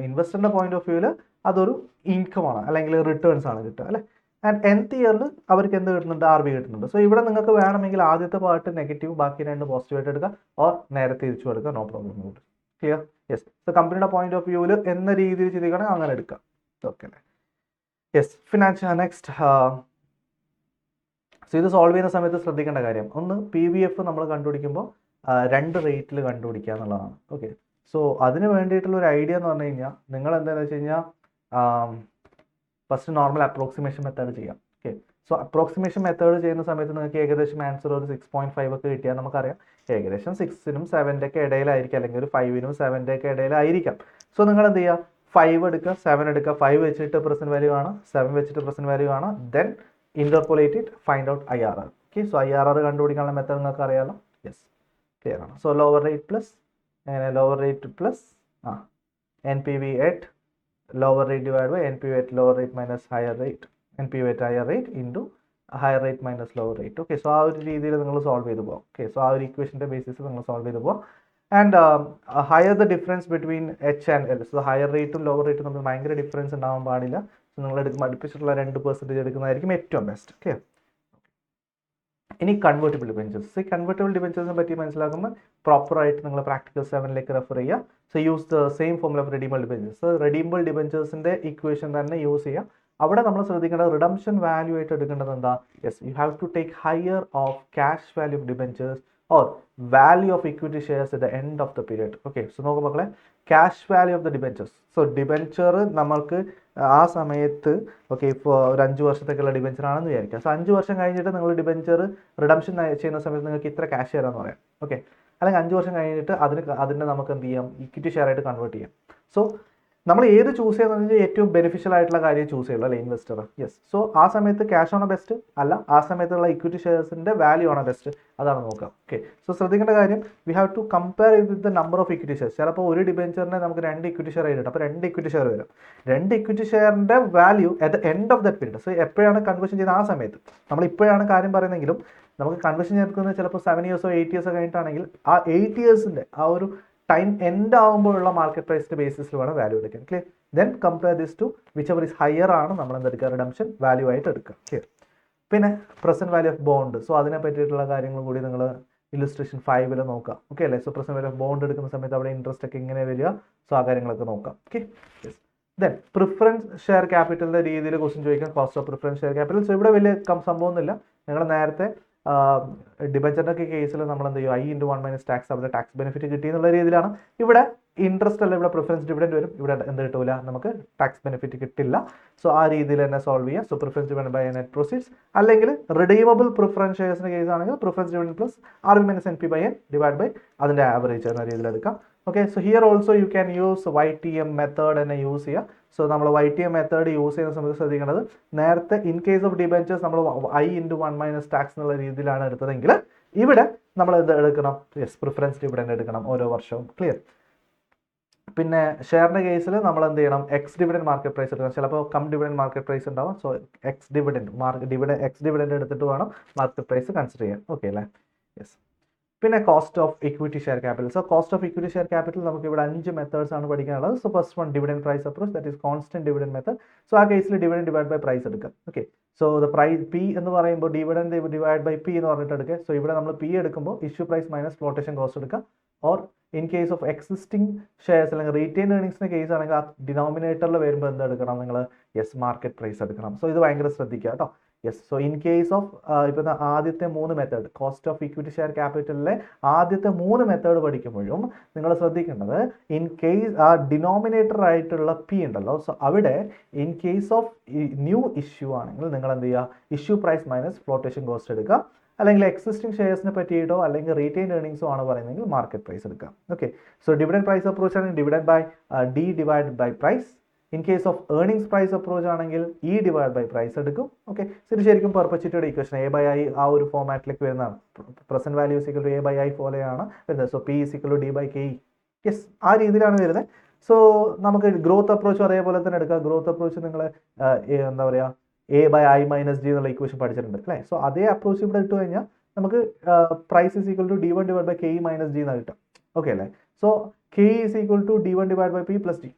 ഇൻവെസ്റ്ററിന്റെ പോയിന്റ് ഓഫ് വ്യൂവിൽ അതൊരു ഇൻകം ആണ് അല്ലെങ്കിൽ റിട്ടേൺസ് ആണ് കിട്ടുക അല്ലെ. ആൻഡ് nth ഇയറിൽ അവർക്ക് എന്ത് കിട്ടുന്നുണ്ട്? RB കിട്ടുന്നുണ്ട്. സോ ഇവിടെ നിങ്ങൾക്ക് വേണമെങ്കിൽ ആദ്യത്തെ പാർട്ട് നെഗറ്റീവ് ബാക്കി രണ്ട് പോസിറ്റീവ് ആയിട്ട് എടുക്കുക, ഓർ നേരെ തിരിച്ചു എടുക്കുക, no problem. Clear? Yes. So കമ്പനിയുടെ പോയിന്റ് ഓഫ് വ്യൂവിൽ എന്ന രീതിയിൽ ചിന്തിക്കുകയാണെങ്കിൽ അങ്ങനെ എടുക്കാം. ഓക്കെ അല്ലേ? യെസ്. Financial next. സോ ഇത് സോൾവ് ചെയ്യുന്ന സമയത്ത് ശ്രദ്ധിക്കേണ്ട കാര്യം ഒന്ന്, PVF നമ്മൾ കണ്ടുപിടിക്കുമ്പോൾ 2 റേറ്റിൽ കണ്ടുപിടിക്കുക എന്നുള്ളതാണ്. ഓക്കെ, സോ അതിന് വേണ്ടിയിട്ടുള്ള ഒരു ഐഡിയ എന്ന് പറഞ്ഞു കഴിഞ്ഞാൽ നിങ്ങൾ എന്താണെന്ന് വെച്ച് കഴിഞ്ഞാൽ ഫസ്റ്റ് നോർമൽ അപ്രോക്സിമേഷൻ മെത്തേഡ് ചെയ്യാം. ഓക്കെ, സോ അപ്രോക്സിമേഷൻ മെത്തേഡ് ചെയ്യുന്ന സമയത്ത് നിങ്ങൾക്ക് ഏകദേശം ആൻസർ ഒരു 6.5 ഒക്കെ കിട്ടിയാൽ നമുക്കറിയാം ഏകദേശം 6നും 7ന്റെ ഒക്കെ ഇടയിലായിരിക്കും, അല്ലെങ്കിൽ ഒരു 5നും 7ന്റെ ഒക്കെ ഇടയിലായിരിക്കാം. സോ നിങ്ങൾ എന്ത് ചെയ്യുക? 5 എടുക്കുക, 7 എടുക്കുക, 5 വെച്ചിട്ട് പ്രസന്റ് വാല്യൂ ആണ്, 7 വെച്ചിട്ട് പ്രസന്റ് വാല്യൂ ആണ്, then interpolate it, find out IRR. Okay, so IRR കണ്ടുപിടിക്കാനുള്ള മെത്തേഡ് നിങ്ങൾക്ക് അറിയാമല്ലോ. യെസ്, ക്ലിയർ ആണ്. So lower rate plus lower rate plus NPV at lower rate divided by NPV at lower rate minus higher rate, NPV at higher rate into higher rate minus lower rate. Okay, so ആ ഒരു രീതിയിൽ നിങ്ങൾ solve ചെയ്ത് പോകാം. Okay, so ആ ഒരു ഇക്വേഷൻ്റെ ബേസിസിൽ നിങ്ങൾ solve ചെയ്ത് പോകാം. And higher the difference between H and L. So higher റേറ്റും ലോവർ റേറ്റും തമ്മിൽ ഭയങ്കര ഡിഫറൻസ് ഉണ്ടാവാൻ പാടില്ല. സോ നിങ്ങൾ എടുക്കുമ്പോൾ അടുപ്പിച്ചിട്ടുള്ള 2% എടുക്കുന്നതായിരിക്കും ഏറ്റവും ബെസ്റ്റ്. ഓക്കെ, ഇനി കൺവേർട്ടിബിൾ ഡിബെഞ്ചേഴ്സ്. ഈ കൺവേർട്ടിബിൾ ഡിബെഞ്ചേഴ്സിനെ പറ്റി മനസ്സിലാക്കുമ്പോൾ പ്രോപ്പറായിട്ട് നിങ്ങൾ പ്രാക്ടിക്കൽ 7ലേക്ക് റെഫർ ചെയ്യുക. So use the same formula of redeemable debentures. Redeemable ഡിബെഞ്ചേഴ്സിൻ്റെ ഇക്വേഷൻ തന്നെ യൂസ് ചെയ്യുക. അവിടെ നമ്മൾ ശ്രദ്ധിക്കേണ്ടത് റിഡംഷൻ വാല്യൂ ആയിട്ട് എടുക്കേണ്ടത് എന്താ? Yes, you have to take higher of cash value of debentures or value of equity shares at the end of the period. Okay, so നോക്കുക മക്കളെ, cash value of the debentures. So debenture നമ്മൾക്ക് ആ സമയത്ത് okay ഇപ്പോൾ ഒരു 5 വർഷത്തേക്കുള്ള debenture ആണെന്ന് വിചാരിക്കാം. സോ 5 വർഷം കഴിഞ്ഞിട്ട് നിങ്ങൾ ഡിബെഞ്ചർ റിഡംഷൻ ചെയ്യുന്ന സമയത്ത് നിങ്ങൾക്ക് ഇത്ര ക്യാഷ് ഷെയർ എന്ന് പറയാം. ഓക്കെ, അല്ലെങ്കിൽ 5 വർഷം കഴിഞ്ഞിട്ട് അതിനെ നമുക്ക് എന്ത് ചെയ്യാം? ഇക്വിറ്റി ഷെയർ ആയിട്ട് കൺവേർട്ട് ചെയ്യാം. സോ നമ്മൾ ഏത് ചൂസ് ചെയ്യുന്നതെന്ന് വെച്ചാൽ ഏറ്റവും ബെനിഫിഷ്യൽ ആയിട്ടുള്ള കാര്യം ചൂസ് ചെയ്യുള്ളൂ അല്ലേ ഇൻവെസ്റ്റർ. യെസ്, സോ ആ സമയത്ത് ക്യാഷ് ആണോ ബെസ്റ്റ് അല്ല ആ സമയത്തുള്ള ഇക്വിറ്റി ഷെയർസിൻ്റെ വാല്യൂ ആണോ ബെസ്റ്റ് അതാണ് നോക്കുക. ഓക്കെ, സോ ശ്രദ്ധിക്കേണ്ട കാര്യം we have to compare with the number of equity shares. ചിലപ്പോൾ ഒരു ഡിബെഞ്ചറിനെ നമുക്ക് 2 ഇക്വിറ്റി ഷെയർ ആയിട്ട്, അപ്പോൾ 2 ഇക്വിറ്റി ഷെയർ വരും. 2 ഇക്വിറ്റി ഷെയറിൻ്റെ value at the end of that period. So എപ്പോഴാണ് കൺവേർഷൻ ചെയ്യുന്നത്? ആ സമയത്ത്. നമ്മൾ ഇപ്പോഴാണ് കാര്യം പറയുന്നതെങ്കിലും നമുക്ക് കൺവേർഷൻ ചേർക്കുന്നത് ചിലപ്പോൾ 7 ഇയേഴ്സോ 8 ഇയേഴ്സോ കഴിഞ്ഞിട്ടാണെങ്കിൽ ആ 8 ഇയേഴ്സിൻ്റെ ആ ഒരു ടൈം എൻഡ് ആകുമ്പോഴുള്ള മാർക്കറ്റ് പ്രൈസിൻ്റെ ബേസിസിൽ വേണം വാല്യൂ എടുക്കാൻ. Clear? Then compare this to whichever is higher ആണ് നമ്മൾ എന്തെടുക്കുക? റിഡംഷൻ വാല്യൂ ആയിട്ട് എടുക്കുക. ക്ലിയർ? പിന്നെ present value of bond. So അതിനെ പറ്റിയിട്ടുള്ള കാര്യങ്ങൾ കൂടി നിങ്ങൾ ഇല്ലുസ്ട്രേഷൻ 5 നോക്കാം. ഓക്കെ അല്ലേ? So present value of bond എടുക്കുന്ന സമയത്ത് അവിടെ ഇൻട്രസ്റ്റ് ഒക്കെ എങ്ങനെ വരിക? സോ ആ കാര്യങ്ങളൊക്കെ നോക്കാം. Okay, yes. Then preference share ക്യാപിറ്റലിൻ്റെ രീതിയിൽ ക്വസ്റ്റ്യൻ ചോദിക്കാം. Cost of preference share capital. So ഇവിടെ വലിയ സംഭവമൊന്നുമില്ല. നിങ്ങൾ നേരത്തെ ഡിബെഞ്ചറിൻ്റെ കേസിൽ നമ്മൾ എന്ത് ചെയ്യും? I/1 മൈനസ് ടാക്സ് അവിടെ ടാക്സ് ബെനിഫിറ്റ് കിട്ടി എന്നുള്ള രീതിയിലാണ്. ഇവിടെ ഇൻട്രസ്റ്റ് അല്ല, ഇവിടെ പ്രിഫറൻസ് ഡിവിഡൻഡ് വരും. ഇവിടെ എന്ത് കിട്ടില്ല? നമുക്ക് ടാക്സ് ബെനിഫിറ്റ് കിട്ടില്ല. സോ ആ രീതിയിൽ തന്നെ സോൾവ് ചെയ്യാം. So preference dividend by net proceeds, അല്ലെങ്കിൽ റിഡീമബിൾ പ്രിഫറൻസ് ഷെയർസിൻ്റെ കേസ് ആണെങ്കിൽ preference dividend plus RB minus NP by N divide by അതിൻ്റെ ആവറേജ് എന്ന രീതിയിൽ എടുക്കാം. Okay, so here also you can use YTM method തന്നെ യൂസ് ചെയ്യുക. സോ നമ്മൾ YTM മെത്തേഡ് യൂസ് ചെയ്യുന്ന സമയത്ത് ശ്രദ്ധിക്കേണ്ടത് നേരത്തെ ഇൻ കേസ് ഓഫ് ഡിബെഞ്ചേഴ്സ് നമ്മൾ I/1 മൈനസ് ടാക്സ് എന്നുള്ള രീതിയിലാണ് എടുത്തതെങ്കിൽ ഇവിടെ നമ്മൾ എന്ത് എടുക്കണം? യെസ്, പ്രിഫറൻസ് ഡിവിഡൻഡ് എടുക്കണം ഓരോ വർഷവും. ക്ലിയർ? പിന്നെ ഷെയറിൻ്റെ കേസിൽ നമ്മൾ എന്ത് ചെയ്യണം? എക്സ് ഡിവിഡൻഡ് മാർക്കറ്റ് പ്രൈസ് എടുക്കണം. ചിലപ്പോൾ കം ഡിവിഡൻഡ് മാർക്കറ്റ് പ്രൈസ് ഉണ്ടാവും. സോ എക്സ് ഡിവിഡൻഡ് എടുത്തിട്ട് വേണം മാർക്കറ്റ് പ്രൈസ് കൺസിഡർ ചെയ്യാൻ. ഓക്കെ അല്ലേ? യെസ്. പിന്നെ cost of equity share capital. So cost of equity share capital നമുക്ക് ഇവിടെ 5 മെത്തേഡ്സ് ആണ് പഠിക്കാനുള്ളത്. So first one dividend price approach, that is constant dividend method. So ആ കേസിൽ ഡിവിഡൻഡ് ഡിവൈഡ് ബൈ പ്രൈസ് എടുക്കുക. Okay, so the price P എന്ന് പറയുമ്പോൾ dividend divide by P എന്ന് പറഞ്ഞിട്ട് എടുക്കുക. സോ ഇവിടെ നമ്മൾ പി എടുക്കുമ്പോൾ issue price minus flotation cost എടുക്കുക. Or in case of existing shares അല്ലെങ്കിൽ റീറ്റെയിൻ ഏർണിംഗ്സിൻ്റെ കേസ് ആണെങ്കിൽ ആ ഡിനോമിനേറ്ററിൽ വരുമ്പോൾ എന്താ എടുക്കണം നിങ്ങൾ? യെസ്, മാർക്കറ്റ് പ്രൈസ് എടുക്കണം. സോ ഇത് ഭയങ്കര ശ്രദ്ധിക്കുക കേട്ടോ. Yes, so in case of ഇപ്പോൾ ആദ്യത്തെ 3 method, cost of equity share ക്യാപിറ്റലിലെ ആദ്യത്തെ 3 മെത്തേഡ് പഠിക്കുമ്പോഴും നിങ്ങൾ ശ്രദ്ധിക്കേണ്ടത് ഇൻ കേസ് ആ ഡിനോമിനേറ്റർ ആയിട്ടുള്ള പി ഉണ്ടല്ലോ, സോ അവിടെ in case of new issue ആണെങ്കിൽ നിങ്ങൾ എന്ത് ചെയ്യുക? Issue price minus flotation cost എടുക്കുക. അല്ലെങ്കിൽ എക്സിസ്റ്റിംഗ് ഷെയർസിനെ പറ്റിയിട്ടോ അല്ലെങ്കിൽ റീറ്റെയിൻ ഏർണിംഗ്സോ ആണ് പറയുന്നതെങ്കിൽ മാർക്കറ്റ് പ്രൈസ് എടുക്കാം. Okay, so dividend price approach ആണെങ്കിൽ dividend by D divide by price. In case of earnings price approach ആണെങ്കിൽ ഇ ഡിവൈഡ് ബൈ പ്രൈസ് എടുക്കും. ഓക്കെ, ഇത് ശരിക്കും പെർപെച്യൂറ്റിയുടെ ഇക്വേഷൻ എ ബൈ ഐ ആ ഒരു ഫോമാറ്റിലേക്ക് വരുന്നതാണ്. Present value equal to A by I പോലെയാണ് വരുന്നത്. So P equal to D by K E. Yes, ആ രീതിയിലാണ് വരുന്നത്. സോ നമുക്ക് ഗ്രോത്ത് അപ്രോച്ചും അതേപോലെ തന്നെ എടുക്കാം. ഗ്രോത്ത് അപ്രോച്ച് നിങ്ങൾ എന്താ പറയുക, A by I minus G എന്നുള്ള ഇക്വേഷൻ പഠിച്ചിട്ടുണ്ട് അല്ലേ? സോ അതേ അപ്രോച്ച് ഇവിടെ ഇട്ട് കഴിഞ്ഞാൽ നമുക്ക് price is equal to D one divide by K E minus G എന്ന് കിട്ടും. ഓക്കെ അല്ലേ? So K is equal to D one divide by P plus G.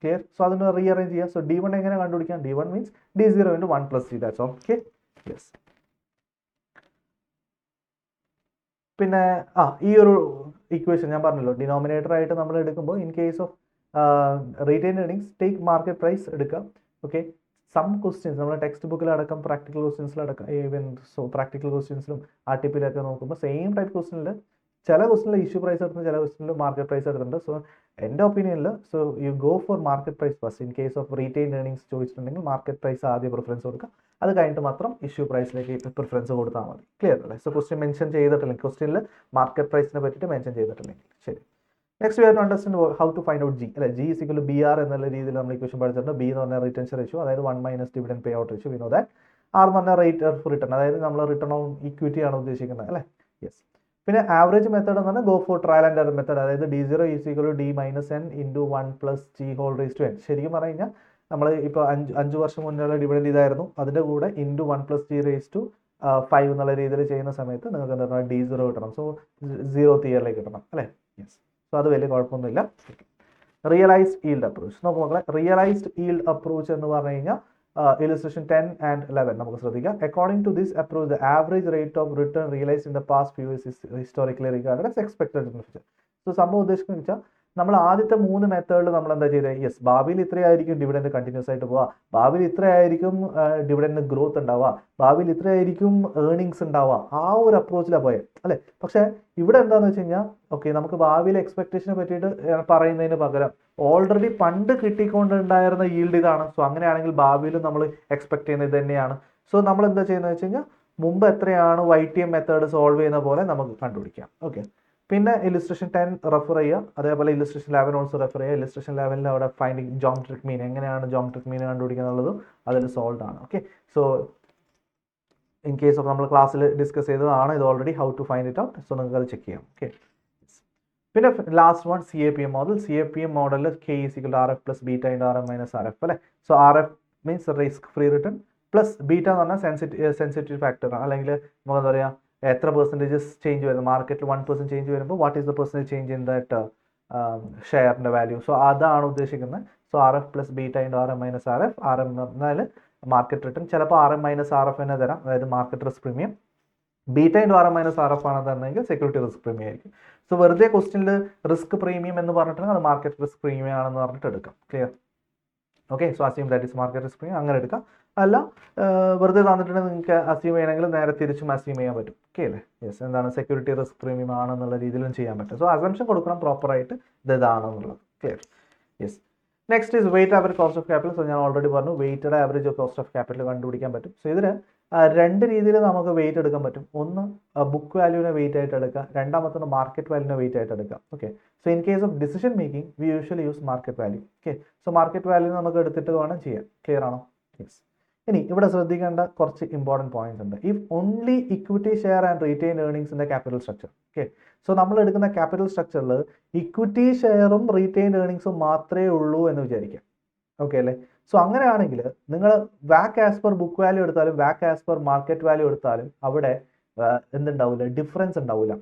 Clear? So അതിന് റീഅറേഞ്ച് ചെയ്യാം. സോ ഡി വൺ എങ്ങനെ കണ്ടുപിടിക്കാം? D one means D zero into 1 plus G. That's all. Okay, yes. പിന്നെ ഈ ഒരു equation ഞാൻ പറഞ്ഞല്ലോ, denominator ആയിട്ട് നമ്മൾ എടുക്കുമ്പോൾ in case of retain earnings take market price എടുക്കാം. ഓക്കെ, സം ക്വസ്റ്റ്യൻസ് നമ്മുടെ ടെക്സ്റ്റ് ബുക്കിലടക്കം പ്രാക്ടിക്കൽ ക്വസ്റ്റ്യൻസിലടക്കം ഈവൻ സോ പ്രാക്ടിക്കൽ ക്വസ്റ്റ്യൻസിലും ആർട്ടിപ്പിലൊക്കെ നോക്കുമ്പോൾ സെയിം ടൈപ്പ് ക്വസ്റ്റ്യനിൽ ചില ക്വസ്റ്റ്യനിൽ ഇഷ്യൂ പ്രൈസ് എടുക്കുന്നത്, ചില ക്വസ്റ്റ്യനിൽ മാർക്കറ്റ് പ്രൈസ് എടുത്തിട്ടുണ്ട്. സോ എൻ്റെ ഒപ്പീനിയനിൽ so you go for market price first. In case of retain earnings ചോദിച്ചിട്ടുണ്ടെങ്കിൽ മാർക്കറ്റ് പ്രൈസ് ആദ്യം പ്രിഫറൻസ് കൊടുക്കുക. അത് കഴിഞ്ഞിട്ട് മാത്രം ഇഷ്യൂ പ്രൈസിലേക്ക് പ്രിഫറൻസ് കൊടുത്താൽ മതി. ക്ലിയർ അല്ലേ? സോ ക്വസ്റ്റ്യൻ മെൻഷൻ ചെയ്തിട്ടില്ലെങ്കിൽ, ക്വസ്റ്റ്യനിൽ മാർക്കറ്റ് പ്രൈസിനെ പറ്റിയിട്ട് മെൻഷൻ ചെയ്തിട്ടില്ലെങ്കിൽ. ശരി, next we have to understand how to find out G അല്ലെ? G is equal to B R എന്നുള്ള രീതിയിൽ നമ്മൾ ഇക്വേഷൻ പഠിച്ചിട്ടുണ്ട്. ബി എന്ന് പറഞ്ഞാൽ റിട്ടൻഷൻ റേഷ്യോ, അതായത് 1 minus dividend pay out ratio. We know that. R എന്ന് പറഞ്ഞാൽ റേറ്റ് ഓഫ് റിട്ടേൺ, അതായത് നമ്മൾ റിട്ടേൺ ഓൺ ഇക്വിറ്റി ആണ് ഉദ്ദേശിക്കുന്നത് അല്ലേ? യെസ്. പിന്നെ ആവറേജ് മെത്തേഡ് എന്ന് പറഞ്ഞാൽ go for trial and error method, അതായത് D zero is equal to D minus N into 1 plus G whole raise to N. ശരിക്കും പറഞ്ഞു കഴിഞ്ഞാൽ നമ്മൾ ഇപ്പോൾ 5 വർഷം മുന്നുള്ള ഡിവിഡൻഡ് ഇതായിരുന്നു, അതിൻ്റെ കൂടെ into 1 plus G raise to 5 എന്നുള്ള രീതിയിൽ ചെയ്യുന്ന സമയത്ത് നിങ്ങൾക്ക് എന്താ പറയുക? ഡി സീറോ കിട്ടണം. സോ 0th ഇയറിലേക്ക് കിട്ടണം അല്ലേ? യെസ്. സോ അത് വലിയ കുഴപ്പമൊന്നുമില്ല. റിയലൈസ്ഡ് ഈൽഡ് അപ്രോച്ച് നോക്കും മക്കളെ. റിയലൈസ്ഡ് ഈൽഡ് അപ്രോച്ച് എന്ന് പറഞ്ഞു കഴിഞ്ഞാൽ illustration 10 and 11 നമുക്ക് ശ്രദ്ധിക്കാം. According to this approach, the average rate of return realized in the past few years is historically regarded as expected in the future. So സംഭവം ഉദ്ദേശിക്കുന്നത് വെച്ചാൽ നമ്മൾ ആദ്യത്തെ 3 മെത്തേഡിൽ നമ്മൾ എന്താ ചെയ്തത്? യെസ്, ഭാവിയിൽ ഇത്രയായിരിക്കും ഡിവിഡൻഡ് കണ്ടിന്യൂസ് ആയിട്ട് പോവുക, ഭാവിയിൽ ഇത്രയായിരിക്കും ഡിവിഡൻഡ് ഗ്രോത്ത് ഉണ്ടാവുക, ഭാവിയിൽ ഇത്രയായിരിക്കും ഏർണിങ്സ് ഉണ്ടാവുക, ആ ഒരു അപ്രോച്ചിലാണ് പോയത് അല്ലേ? പക്ഷേ ഇവിടെ എന്താണെന്ന് വെച്ച് കഴിഞ്ഞാൽ ഓക്കെ, നമുക്ക് ഭാവിയിലെ എക്സ്പെക്ടേഷനെ പറ്റിയിട്ട് പറയുന്നതിന് പകരം ഓൾറെഡി പണ്ട് കിട്ടിക്കൊണ്ടുണ്ടായിരുന്ന ഈൽഡ് ഇതാണ്. സോ അങ്ങനെയാണെങ്കിൽ ഭാവിയിലും നമ്മൾ എക്സ്പെക്ട് ചെയ്യുന്നത് ഇത് തന്നെയാണ്. സോ നമ്മൾ എന്താ ചെയ്യുന്നത് വെച്ച് കഴിഞ്ഞാൽ മുമ്പ് എത്രയാണ് YTM മെത്തേഡ് സോൾവ് ചെയ്യുന്ന പോലെ നമുക്ക് കണ്ടുപിടിക്കാം. ഓക്കെ, പിന്നെ ഇലിസ്ട്രേഷൻ 10 റെഫർ ചെയ്യുക, അതേപോലെ ഇലിസ്ട്രേഷൻ 11 ഓൾസോ റെഫർ ചെയ്യുക. ഇലിസ്ട്രേഷൻ 11 അവിടെ ഫൈൻഡിങ് ജോമെട്രിക് മീൻ, എങ്ങനെയാണ് ജോമെട്രിക് മീൻ കണ്ടുപിടിക്കുക എന്നുള്ളതും അതിൽ സോൾവ് ആണ്. Okay, so in case of നമ്മൾ ക്ലാസ്സിൽ ഡിസ്കസ് ചെയ്തതാണ് ഇത് already, how to find it out. So നിങ്ങൾക്ക് അത് ചെക്ക് ചെയ്യാം. ഓക്കെ, പിന്നെ last one CAPM model. CAPM മോഡലിൽ K is equal to RF plus beta into RM minus RF അല്ലേ? So RF means risk free return plus beta എന്ന് പറഞ്ഞാൽ sensitive factor, അല്ലെങ്കിൽ നമുക്ക് എന്താ പറയുക, എത്ര പെർസെൻറ്റേജസ് ചേഞ്ച് വരുന്നത് മാർക്കറ്റിൽ 1% ചേഞ്ച് വരുമ്പോൾ what is the percentage change in that ഷെയറിൻ്റെ വാല്യൂ. സോ അതാണ് ഉദ്ദേശിക്കുന്നത്. So RF plus beta into RM minus RF. RM എന്ന് പറഞ്ഞാൽ മാർക്കറ്റ് റിട്ടേൺ, ചിലപ്പോൾ RM മൈനസ് RF തന്നെ തരാം, അതായത് market risk premium. Beta into RM minus RF ആണ് തന്നെങ്കിൽ സെക്യൂരിറ്റി റിസ്ക് പ്രീമിയം ആയിരിക്കും. സോ വെറുതെ ക്വസ്റ്റ്യനിൽ റിസ്ക് പ്രീമിയം എന്ന് പറഞ്ഞിട്ടുണ്ടെങ്കിൽ അത് മാർക്കറ്റ് റിസ്ക് പ്രീമിയം ആണെന്ന് പറഞ്ഞിട്ട് എടുക്കാം. Clear? Okay, so assume that is market risk premium, അങ്ങനെ എടുക്കാം. അല്ല വെറുതെ തന്നിട്ടുണ്ടെങ്കിൽ നിങ്ങൾക്ക് അസ്യൂം ചെയ്യണമെങ്കിൽ നേരെ തിരിച്ചും അസ്യൂം ചെയ്യാൻ പറ്റും. ഓക്കെ അല്ലേ? യെസ്, എന്താണ് സെക്യൂരിറ്റി റിസ്ക് പ്രീമിയം ആണെന്നുള്ള രീതിയിലും ചെയ്യാൻ പറ്റും. സോ അസംഷൻ കൊടുക്കണം പ്രോപ്പറായിട്ട് ഇത് ഇതാണെന്നുള്ളത്. Clear? Yes. Next is weight average cost of capital. So ഞാൻ ഓൾറെഡി പറഞ്ഞു weighted average cost of capital കണ്ടുപിടിക്കാൻ പറ്റും. സോ ഇതിന് 2 രീതിയിൽ നമുക്ക് വെയിറ്റ് എടുക്കാൻ പറ്റും. ഒന്ന് ബുക്ക് വാല്യൂവിനെ വെയിറ്റ് ആയിട്ട് എടുക്കുക, രണ്ടാമത്തെ മാർക്കറ്റ് വാല്യൂവിനെ വെയിറ്റ് ആയിട്ട് എടുക്കുക. Okay, so in case of decision making V usually use market value. Okay, so market value നമുക്ക് എടുത്തിട്ട് വേണം ചെയ്യാൻ. ക്ലിയർ ആണോ? യെസ്. ഇനി ഇവിടെ ശ്രദ്ധിക്കേണ്ട കുറച്ച് ഇമ്പോർട്ടൻറ്റ് പോയിന്റ്സ് ഉണ്ട്. If only equity share and retain ഏർണിംഗ്സിൻ്റെ ക്യാപിറ്റൽ സ്ട്രക്ചർ. ഓക്കെ, സോ നമ്മൾ എടുക്കുന്ന ക്യാപിറ്റൽ സ്ട്രക്ചറിൽ ഇക്വിറ്റി ഷെയറും റീറ്റെയിൻ ഏർണിംഗ്സും മാത്രമേ ഉള്ളൂ എന്ന് വിചാരിക്കാം. ഓക്കെ അല്ലേ? സോ അങ്ങനെയാണെങ്കിൽ നിങ്ങൾ വാക്ക് ആസ് പെർ ബുക്ക് വാല്യൂ എടുത്താലും വാക്ക് ആസ് പെർ മാർക്കറ്റ് വാല്യൂ എടുത്താലും അവിടെ എന്തുണ്ടാവില്ല, ഡിഫറൻസ് ഉണ്ടാവില്ല.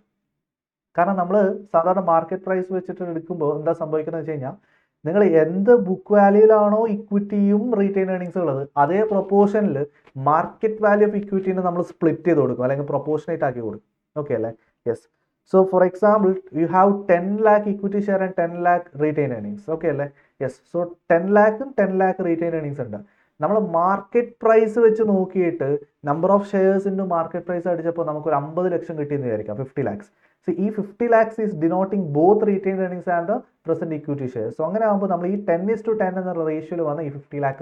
കാരണം നമ്മൾ സാധാരണ മാർക്കറ്റ് പ്രൈസ് വെച്ചിട്ട് എടുക്കുമ്പോൾ എന്താ സംഭവിക്കുന്നത് വെച്ച് കഴിഞ്ഞാൽ, നിങ്ങൾ എന്ത് ബുക്ക് വാല്യൂയിലാണോ ഇക്വിറ്റിയും റീറ്റെയിൻ ഏർണിങ്സും ഉള്ളത് അതേ പ്രൊപ്പോർഷനിൽ മാർക്കറ്റ് വാല്യൂ ഓഫ് ഇക്വിറ്റീനെ നമ്മൾ സ്പ്ലിറ്റ് ചെയ്ത് കൊടുക്കും, അല്ലെങ്കിൽ പ്രൊപ്പോർഷനേറ്റ് ആക്കി കൊടുക്കും. ഓക്കെ അല്ലേ? Yes. So for example you have 10 lakh equity share and 10 lakh retain earnings. Okay അല്ലേ? യെസ്. സോ 10 lakhും 10 lakh റീറ്റെയിൻ ഏർണിങ്സ് ഉണ്ട്. നമ്മൾ മാർക്കറ്റ് പ്രൈസ് വെച്ച് നോക്കിയിട്ട് number of shares into market price അടിച്ചപ്പോൾ നമുക്കൊരു 50 ലക്ഷം കിട്ടിയെന്ന് വിചാരിക്കാം, 50 lakhs. സോ ഈ 50 lakhs is denoting both retain earnings and present equity share. So അങ്ങനെ ആകുമ്പോൾ നമ്മൾ ഈ 10:10 എന്ന റേഷ്യോയിൽ വന്ന് ഈ 50 lakh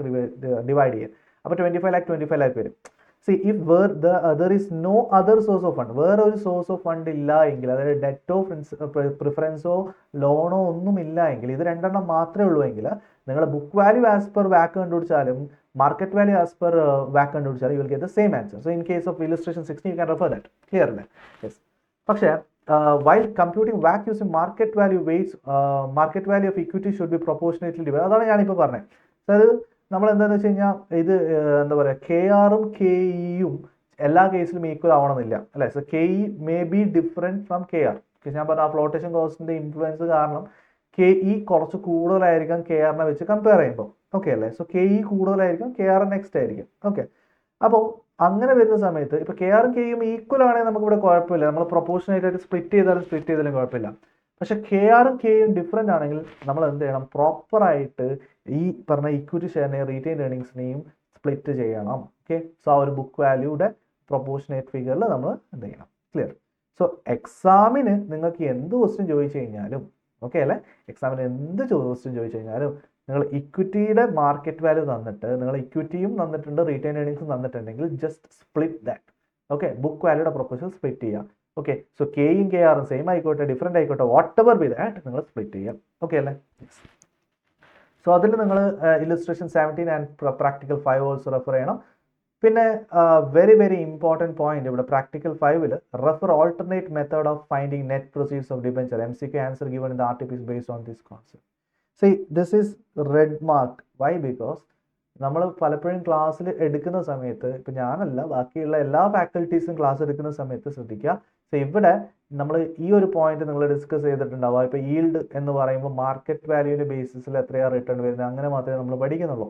ഡിവൈഡ് ചെയ്യുക. അപ്പോൾ 25 lakh വരും. C if there is no other source of fund, വേറെ ഒരു സോഴ്സ് ഓഫ് ഫണ്ട് ഇല്ല എങ്കിൽ, അതായത് ഡെറ്റോ പ്രിഫറൻസോ ലോണോ ഒന്നും ഇല്ല എങ്കിൽ, ഇത് രണ്ടെണ്ണം മാത്രമേ ഉള്ളൂ എങ്കിൽ, നിങ്ങൾ ബുക്ക് വാല്യൂ ആസ് പെർ വാക്ക് കണ്ടുപിടിച്ചാലും മാർക്കറ്റ് വാല്യൂ ആസ് പെർ വാക്ക് കണ്ടുപിടിച്ചാലും you will get the same answer. So in case of illustration 16 you can refer that. Clear അല്ലേ? യെസ്. പക്ഷേ while computing WACC using market value weights, market value of equity should be proportionately divided. അതാണ് ഞാനിപ്പോൾ പറഞ്ഞത്. അതായത് നമ്മൾ എന്താണെന്ന് വെച്ച് കഴിഞ്ഞാൽ, ഇത് എന്താ പറയുക, KRും KEയും എല്ലാ കേസിലും ഈക്വൽ ആവണമെന്നില്ല അല്ലേ? So KE may be different from KR. ഞാൻ പറഞ്ഞ ആ ഫ്ലോട്ടേഷൻ കോസ്റ്റിൻ്റെ ഇൻഫ്ലുവൻസ് കാരണം KE കുറച്ച് കൂടുതലായിരിക്കും KRനെ വെച്ച് കമ്പയർ ചെയ്യുമ്പോൾ. ഓക്കെ അല്ലേ? സോ KE കൂടുതലായിരിക്കും, KR നെക്സ്റ്റ് ആയിരിക്കും. ഓക്കെ, അപ്പോൾ അങ്ങനെ വരുന്ന സമയത്ത് ഇപ്പോൾ KRും KEയും ഈക്വൽ ആണെങ്കിൽ നമുക്കിവിടെ കുഴപ്പമില്ല, നമ്മൾ പ്രൊപ്പോർഷനേറ്റ് ആയിട്ട് സ്പ്ലിറ്റ് ചെയ്താലും കുഴപ്പമില്ല. പക്ഷെ KRും KEയും ഡിഫറെൻ്റ് ആണെങ്കിൽ നമ്മൾ എന്ത് ചെയ്യണം, പ്രോപ്പറായിട്ട് ഈ പറഞ്ഞ ഇക്വിറ്റി ഷെയറിനെയും റീറ്റെയിൻ ഏർണിങ്സിനെയും സ്പ്ലിറ്റ് ചെയ്യണം. ഓക്കെ, സോ ആ ഒരു ബുക്ക് വാല്യൂയുടെ പ്രൊപ്പോർഷനേറ്റ് ഫിഗറിൽ നമ്മൾ എന്ത് ചെയ്യണം? ക്ലിയർ. സോ എക്സാമിന് നിങ്ങൾക്ക് എന്ത് ക്വസ്റ്റ്യൻ ചോദിച്ചു കഴിഞ്ഞാലും, ഓക്കെ അല്ലേ, എക്സാമിന് എന്ത് ക്വസ്റ്റ്യൻ ചോദിച്ചു കഴിഞ്ഞാലും നിങ്ങൾ ഇക്വിറ്റിയുടെ മാർക്കറ്റ് വാല്യൂ തന്നിട്ട്, നിങ്ങൾ ഇക്വിറ്റിയും തന്നിട്ടുണ്ട് റീറ്റെയിൻ ഏർണിങ്സും തന്നിട്ടുണ്ടെങ്കിൽ just split that. Okay, book വാല്യൂയുടെ പ്രൊപ്പോർഷൻ സ്പ്ലിറ്റ് ചെയ്യാം. ഓക്കെ, സോ KEയും KRും സെയിം ആയിക്കോട്ടെ ഡിഫറെൻ്റ് ആയിക്കോട്ടെ, വാട്ട് എവർ ബി ദാറ്റ് നിങ്ങൾ സ്പ്ലിറ്റ് ചെയ്യാം. ഓക്കെ അല്ലേ? സോ അതിൽ നിങ്ങൾ illustration 17 and practical 5 also refer ചെയ്യണം. പിന്നെ വെരി ഇമ്പോർട്ടൻറ്റ് പോയിന്റ് ഇവിടെ പ്രാക്ടിക്കൽ 5ൽ refer alternate method of finding net proceeds of debenture. MCQ answer given in the RTP is based on this concept. See, this is red marked. Why? Because നമ്മൾ പലപ്പോഴും ക്ലാസ്സിൽ എടുക്കുന്ന സമയത്ത്, ഇപ്പം ഞാനല്ല ബാക്കിയുള്ള എല്ലാ ഫാക്കൽറ്റീസും ക്ലാസ് എടുക്കുന്ന സമയത്ത് ശ്രദ്ധിക്കുക. സോ ഇവിടെ നമ്മൾ ഈ ഒരു പോയിന്റ് നിങ്ങൾ ഡിസ്കസ് ചെയ്തിട്ടുണ്ടാവുക. ഇപ്പോൾ ഈൽഡ് എന്ന് പറയുമ്പോൾ മാർക്കറ്റ് വാല്യൂവിൻ്റെ ബേസിസിൽ എത്രയാണ് റിട്ടേൺ വരുന്നത്, അങ്ങനെ മാത്രമേ നമ്മൾ പഠിക്കുന്നുള്ളൂ.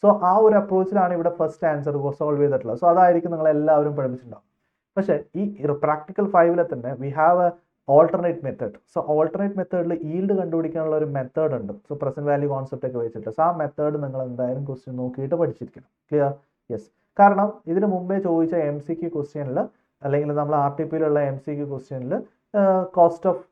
സോ ആ ഒരു അപ്രോച്ചിലാണ് ഇവിടെ ഫസ്റ്റ് ആൻസർ സോൾവ് ചെയ്തിട്ടുള്ളത്. സോ അതായിരിക്കും നിങ്ങൾ എല്ലാവരും പഠിപ്പിച്ചിട്ടുണ്ടാവും. പക്ഷേ ഈ പ്രാക്ടിക്കൽ 5ൽ തന്നെ we have A alternate method. So alternate മെത്തേഡിൽ ഈൽഡ് കണ്ടുപിടിക്കാനുള്ള ഒരു മെത്തേഡ് ഉണ്ട്. സോ പ്രസന്റ് വാല്യൂ കോൺസെപ്റ്റ് ഒക്കെ വെച്ചിട്ട്. സോ ആ മെത്തേഡ് നിങ്ങൾ എന്തായാലും ക്വസ്റ്റ്യൻ നോക്കിയിട്ട് പഠിച്ചിരിക്കണം. ക്ലിയർ? യെസ്. കാരണം ഇതിന് മുമ്പേ ചോദിച്ച MCQ ക്വസ്റ്റ്യനിൽ, അല്ലെങ്കിൽ നമ്മൾ RTPയിലുള്ള MCQ ക്വസ്റ്റ്യനിൽ കോസ്റ്റ് ഓഫ്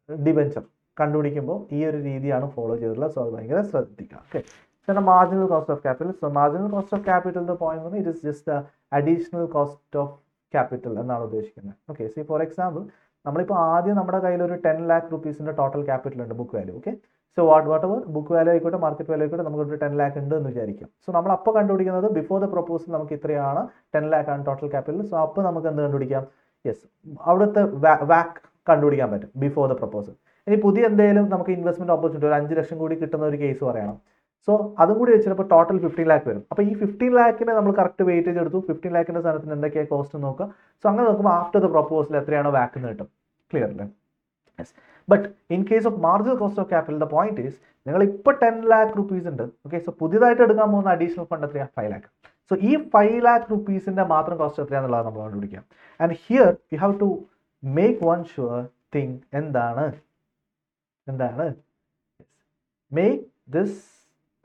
ഡിബെഞ്ചർ കണ്ടുപിടിക്കുമ്പോൾ ഈ ഒരു രീതിയാണ് ഫോളോ ചെയ്തിട്ടുള്ളത്. സോ അത് ഭയങ്കര ശ്രദ്ധിക്കുക. ഓക്കെ, പിന്നെ marginal cost of capital. So marginal cost of ക്യാപിറ്റലിൻ്റെ point it is just additional cost of capital എന്നാണ് ഉദ്ദേശിക്കുന്നത്. ഓക്കെ, സി ഫോർ എക്സാമ്പിൾ നമ്മളിപ്പോൾ ആദ്യം നമ്മുടെ കയ്യിൽ ഒരു 10 lakh rupees ടോട്ടൽ ക്യാപിറ്റൽ ഉണ്ട്, book value. Okay, so what ever book value ആയിക്കോട്ടെ മാർക്കറ്റ് വാല്യൂ ആയിക്കോട്ടെ, നമുക്കൊരു 10 lakh ഉണ്ട് എന്ന് വിചാരിക്കും. സോ നമ്മൾ അപ്പോൾ കണ്ടുപിടിക്കുന്നത് ബിഫോർ ദ പ്രൊപ്പോസൽ നമുക്ക് ഇത്രയാണ് 10 lakh ആണ് ടോട്ടൽ ക്യാപിറ്റൽ. സോ അപ്പോൾ നമുക്ക് എന്ത് കണ്ടുപിടിക്കാം? യെസ്, അവിടുത്തെ വാക്ക് കണ്ടുപിടിക്കാൻ പറ്റും ബിഫോർ ദ പ്രൊപ്പോസൽ. ഇനി പുതിയ എന്തെങ്കിലും നമുക്ക് ഇൻവെസ്റ്റ്മെന്റ് ഓപ്പർച്യൂണിറ്റി ഒരു 5 ലക്ഷം കൂടി കിട്ടുന്ന ഒരു കേസ് പറയണം. സോ അതും കൂടി വെച്ചിട്ടപ്പോൾ ടോട്ടൽ 15 lakh വരും. അപ്പോൾ ഈ 15 lakhനെ നമ്മൾ കറക്റ്റ് വെയിറ്റേജ് എടുത്തു. 15 lakhന്റെ സ്ഥാനത്തിന് എന്തൊക്കെയാണ് കോസ്റ്റ് നോക്കുക. സോ അങ്ങനെ നോക്കുമ്പോൾ ആഫ്റ്റർ ദ പ്രൊപ്പോസൽ എത്രയാണോ വാക്ക് എന്ന് കിട്ടും. ക്ലിയർ അല്ലേ? Yes. But in case of marginal cost of capital the point is, നിങ്ങൾ ഇപ്പോൾ 10 lakh rupees ഉണ്ട്. ഓക്കെ, സോ പുതിയതായിട്ട് എടുക്കാൻ പോകുന്ന അഡീഷണൽ ഫണ്ട് എത്രയാണ്? 5 lakh. സോ ഈ 5 lakh rupeesന്റെ മാത്രം കോസ്റ്റ് എത്രയാണെന്നുള്ളത് നമ്മൾ കണ്ടുപിടിക്കാം. And here you have to make one sure thing. എന്താണ് മേക്ക് ദിസ്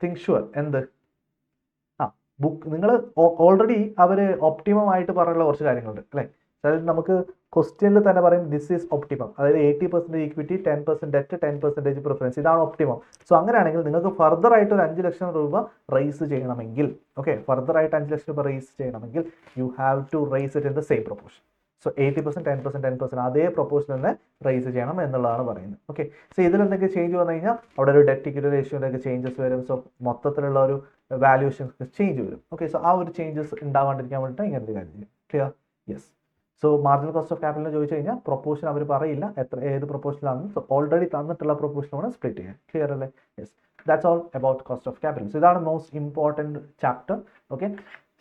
തിങ് ഷുവർ. എന്ത്? ബുക്ക് നിങ്ങൾ ഓൾറെഡി അവർ ഒപ്റ്റിമം ആയിട്ട് പറഞ്ഞുള്ള കുറച്ച് കാര്യങ്ങളുണ്ട് അല്ലേ? അതായത് നമുക്ക് ക്വസ്റ്റ്യനിൽ തന്നെ പറയും ദിസ് ഈസ് ഒപ്റ്റിമം. അതായത് 80% ഇക്വിറ്റി, 10% ഡെറ്റ്, 10% പ്രിഫറൻസ്, ഇതാണ് ഒപ്റ്റിമം. സോ അങ്ങനെയാണെങ്കിൽ നിങ്ങൾക്ക് ഫർദർ ആയിട്ട് ഒരു 5 ലക്ഷം രൂപ റേസ് ചെയ്യണമെങ്കിൽ, ഓക്കെ, ഫർദർ ആയിട്ട് 5 ലക്ഷം രൂപ റേസ് ചെയ്യണമെങ്കിൽ you have to raise it in the same proportion. So 80% 10% 10% അതേ പ്രൊപ്പോർഷൻ തന്നെ റേസ് ചെയ്യണം എന്നുള്ളതാണ് പറയുന്നത്. ഓക്കെ, സോ ഇതിൽ എന്തെങ്കിലും ചേഞ്ച് വന്നു കഴിഞ്ഞാൽ അവിടെ ഒരു ഡെറ്റ് ഇക്വിറ്റി റേഷ്യോയിലൊക്കെ ചേഞ്ചസ് വരും. സോ മൊത്തത്തിലുള്ള ഒരു വാല്യൂഷൻ ചേഞ്ച് വരും. ഓക്കെ, സോ ആ ഒരു ചേഞ്ചസ് ഉണ്ടാവാണ്ടിരിക്കാൻ വേണ്ടിയിട്ട് ഇങ്ങനത്തെ ഒരു കാര്യം ചെയ്യും. Clear? Yes. So marginal cost of capital ചോദിച്ചു കഴിഞ്ഞാൽ പ്രൊപ്പോർഷൻ അവർ പറയില്ല ഏത് പ്രൊപ്പോർഷനാണെന്ന്. സോ ഓൾറെഡി തന്നിട്ടുള്ള പ്രൊപ്പോർഷനാണ് സ്പ്ലിറ്റ് ചെയ്യാൻ. ക്ലിയർ അല്ലേ? Yes, that's all about cost of capital. So ഇതാണ് most important chapter. Okay,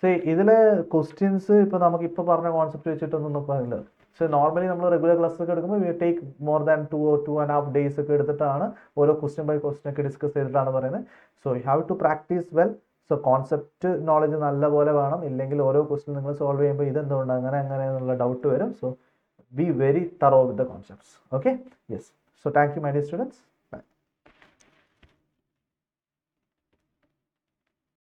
so ഇതിലെ ക്വസ്റ്റ്യൻസ് ഇപ്പോൾ നമുക്ക് ഇപ്പോൾ പറഞ്ഞ കോൺസെപ്റ്റ് വെച്ചിട്ടൊന്നും നോക്കാനില്ല. സോ നോർമലി നമ്മൾ റെഗുലർ ക്ലാസ് ഒക്കെ എടുക്കുമ്പോൾ we take more than 2.5 days ഒക്കെ എടുത്തിട്ടാണ് ഓരോ ക്വസ്റ്റ്യൻ ബൈ ക്വസ്റ്റ്യൻ ഒക്കെ ഡിസ്കസ് ചെയ്തിട്ടാണ് പറയുന്നത്. So you have to practice well. So concept knowledge നല്ലപോലെ വേണം, ഇല്ലെങ്കിൽ ഓരോ ക്വസ്റ്റ്യൻ നിങ്ങൾ സോൾവ് ചെയ്യുമ്പോൾ ഇതെന്തുകൊണ്ട് അങ്ങനെ എന്നുള്ള ഡൗട്ട് വരും. So be very thorough with the concepts. Okay, yes. So thank you my dear students.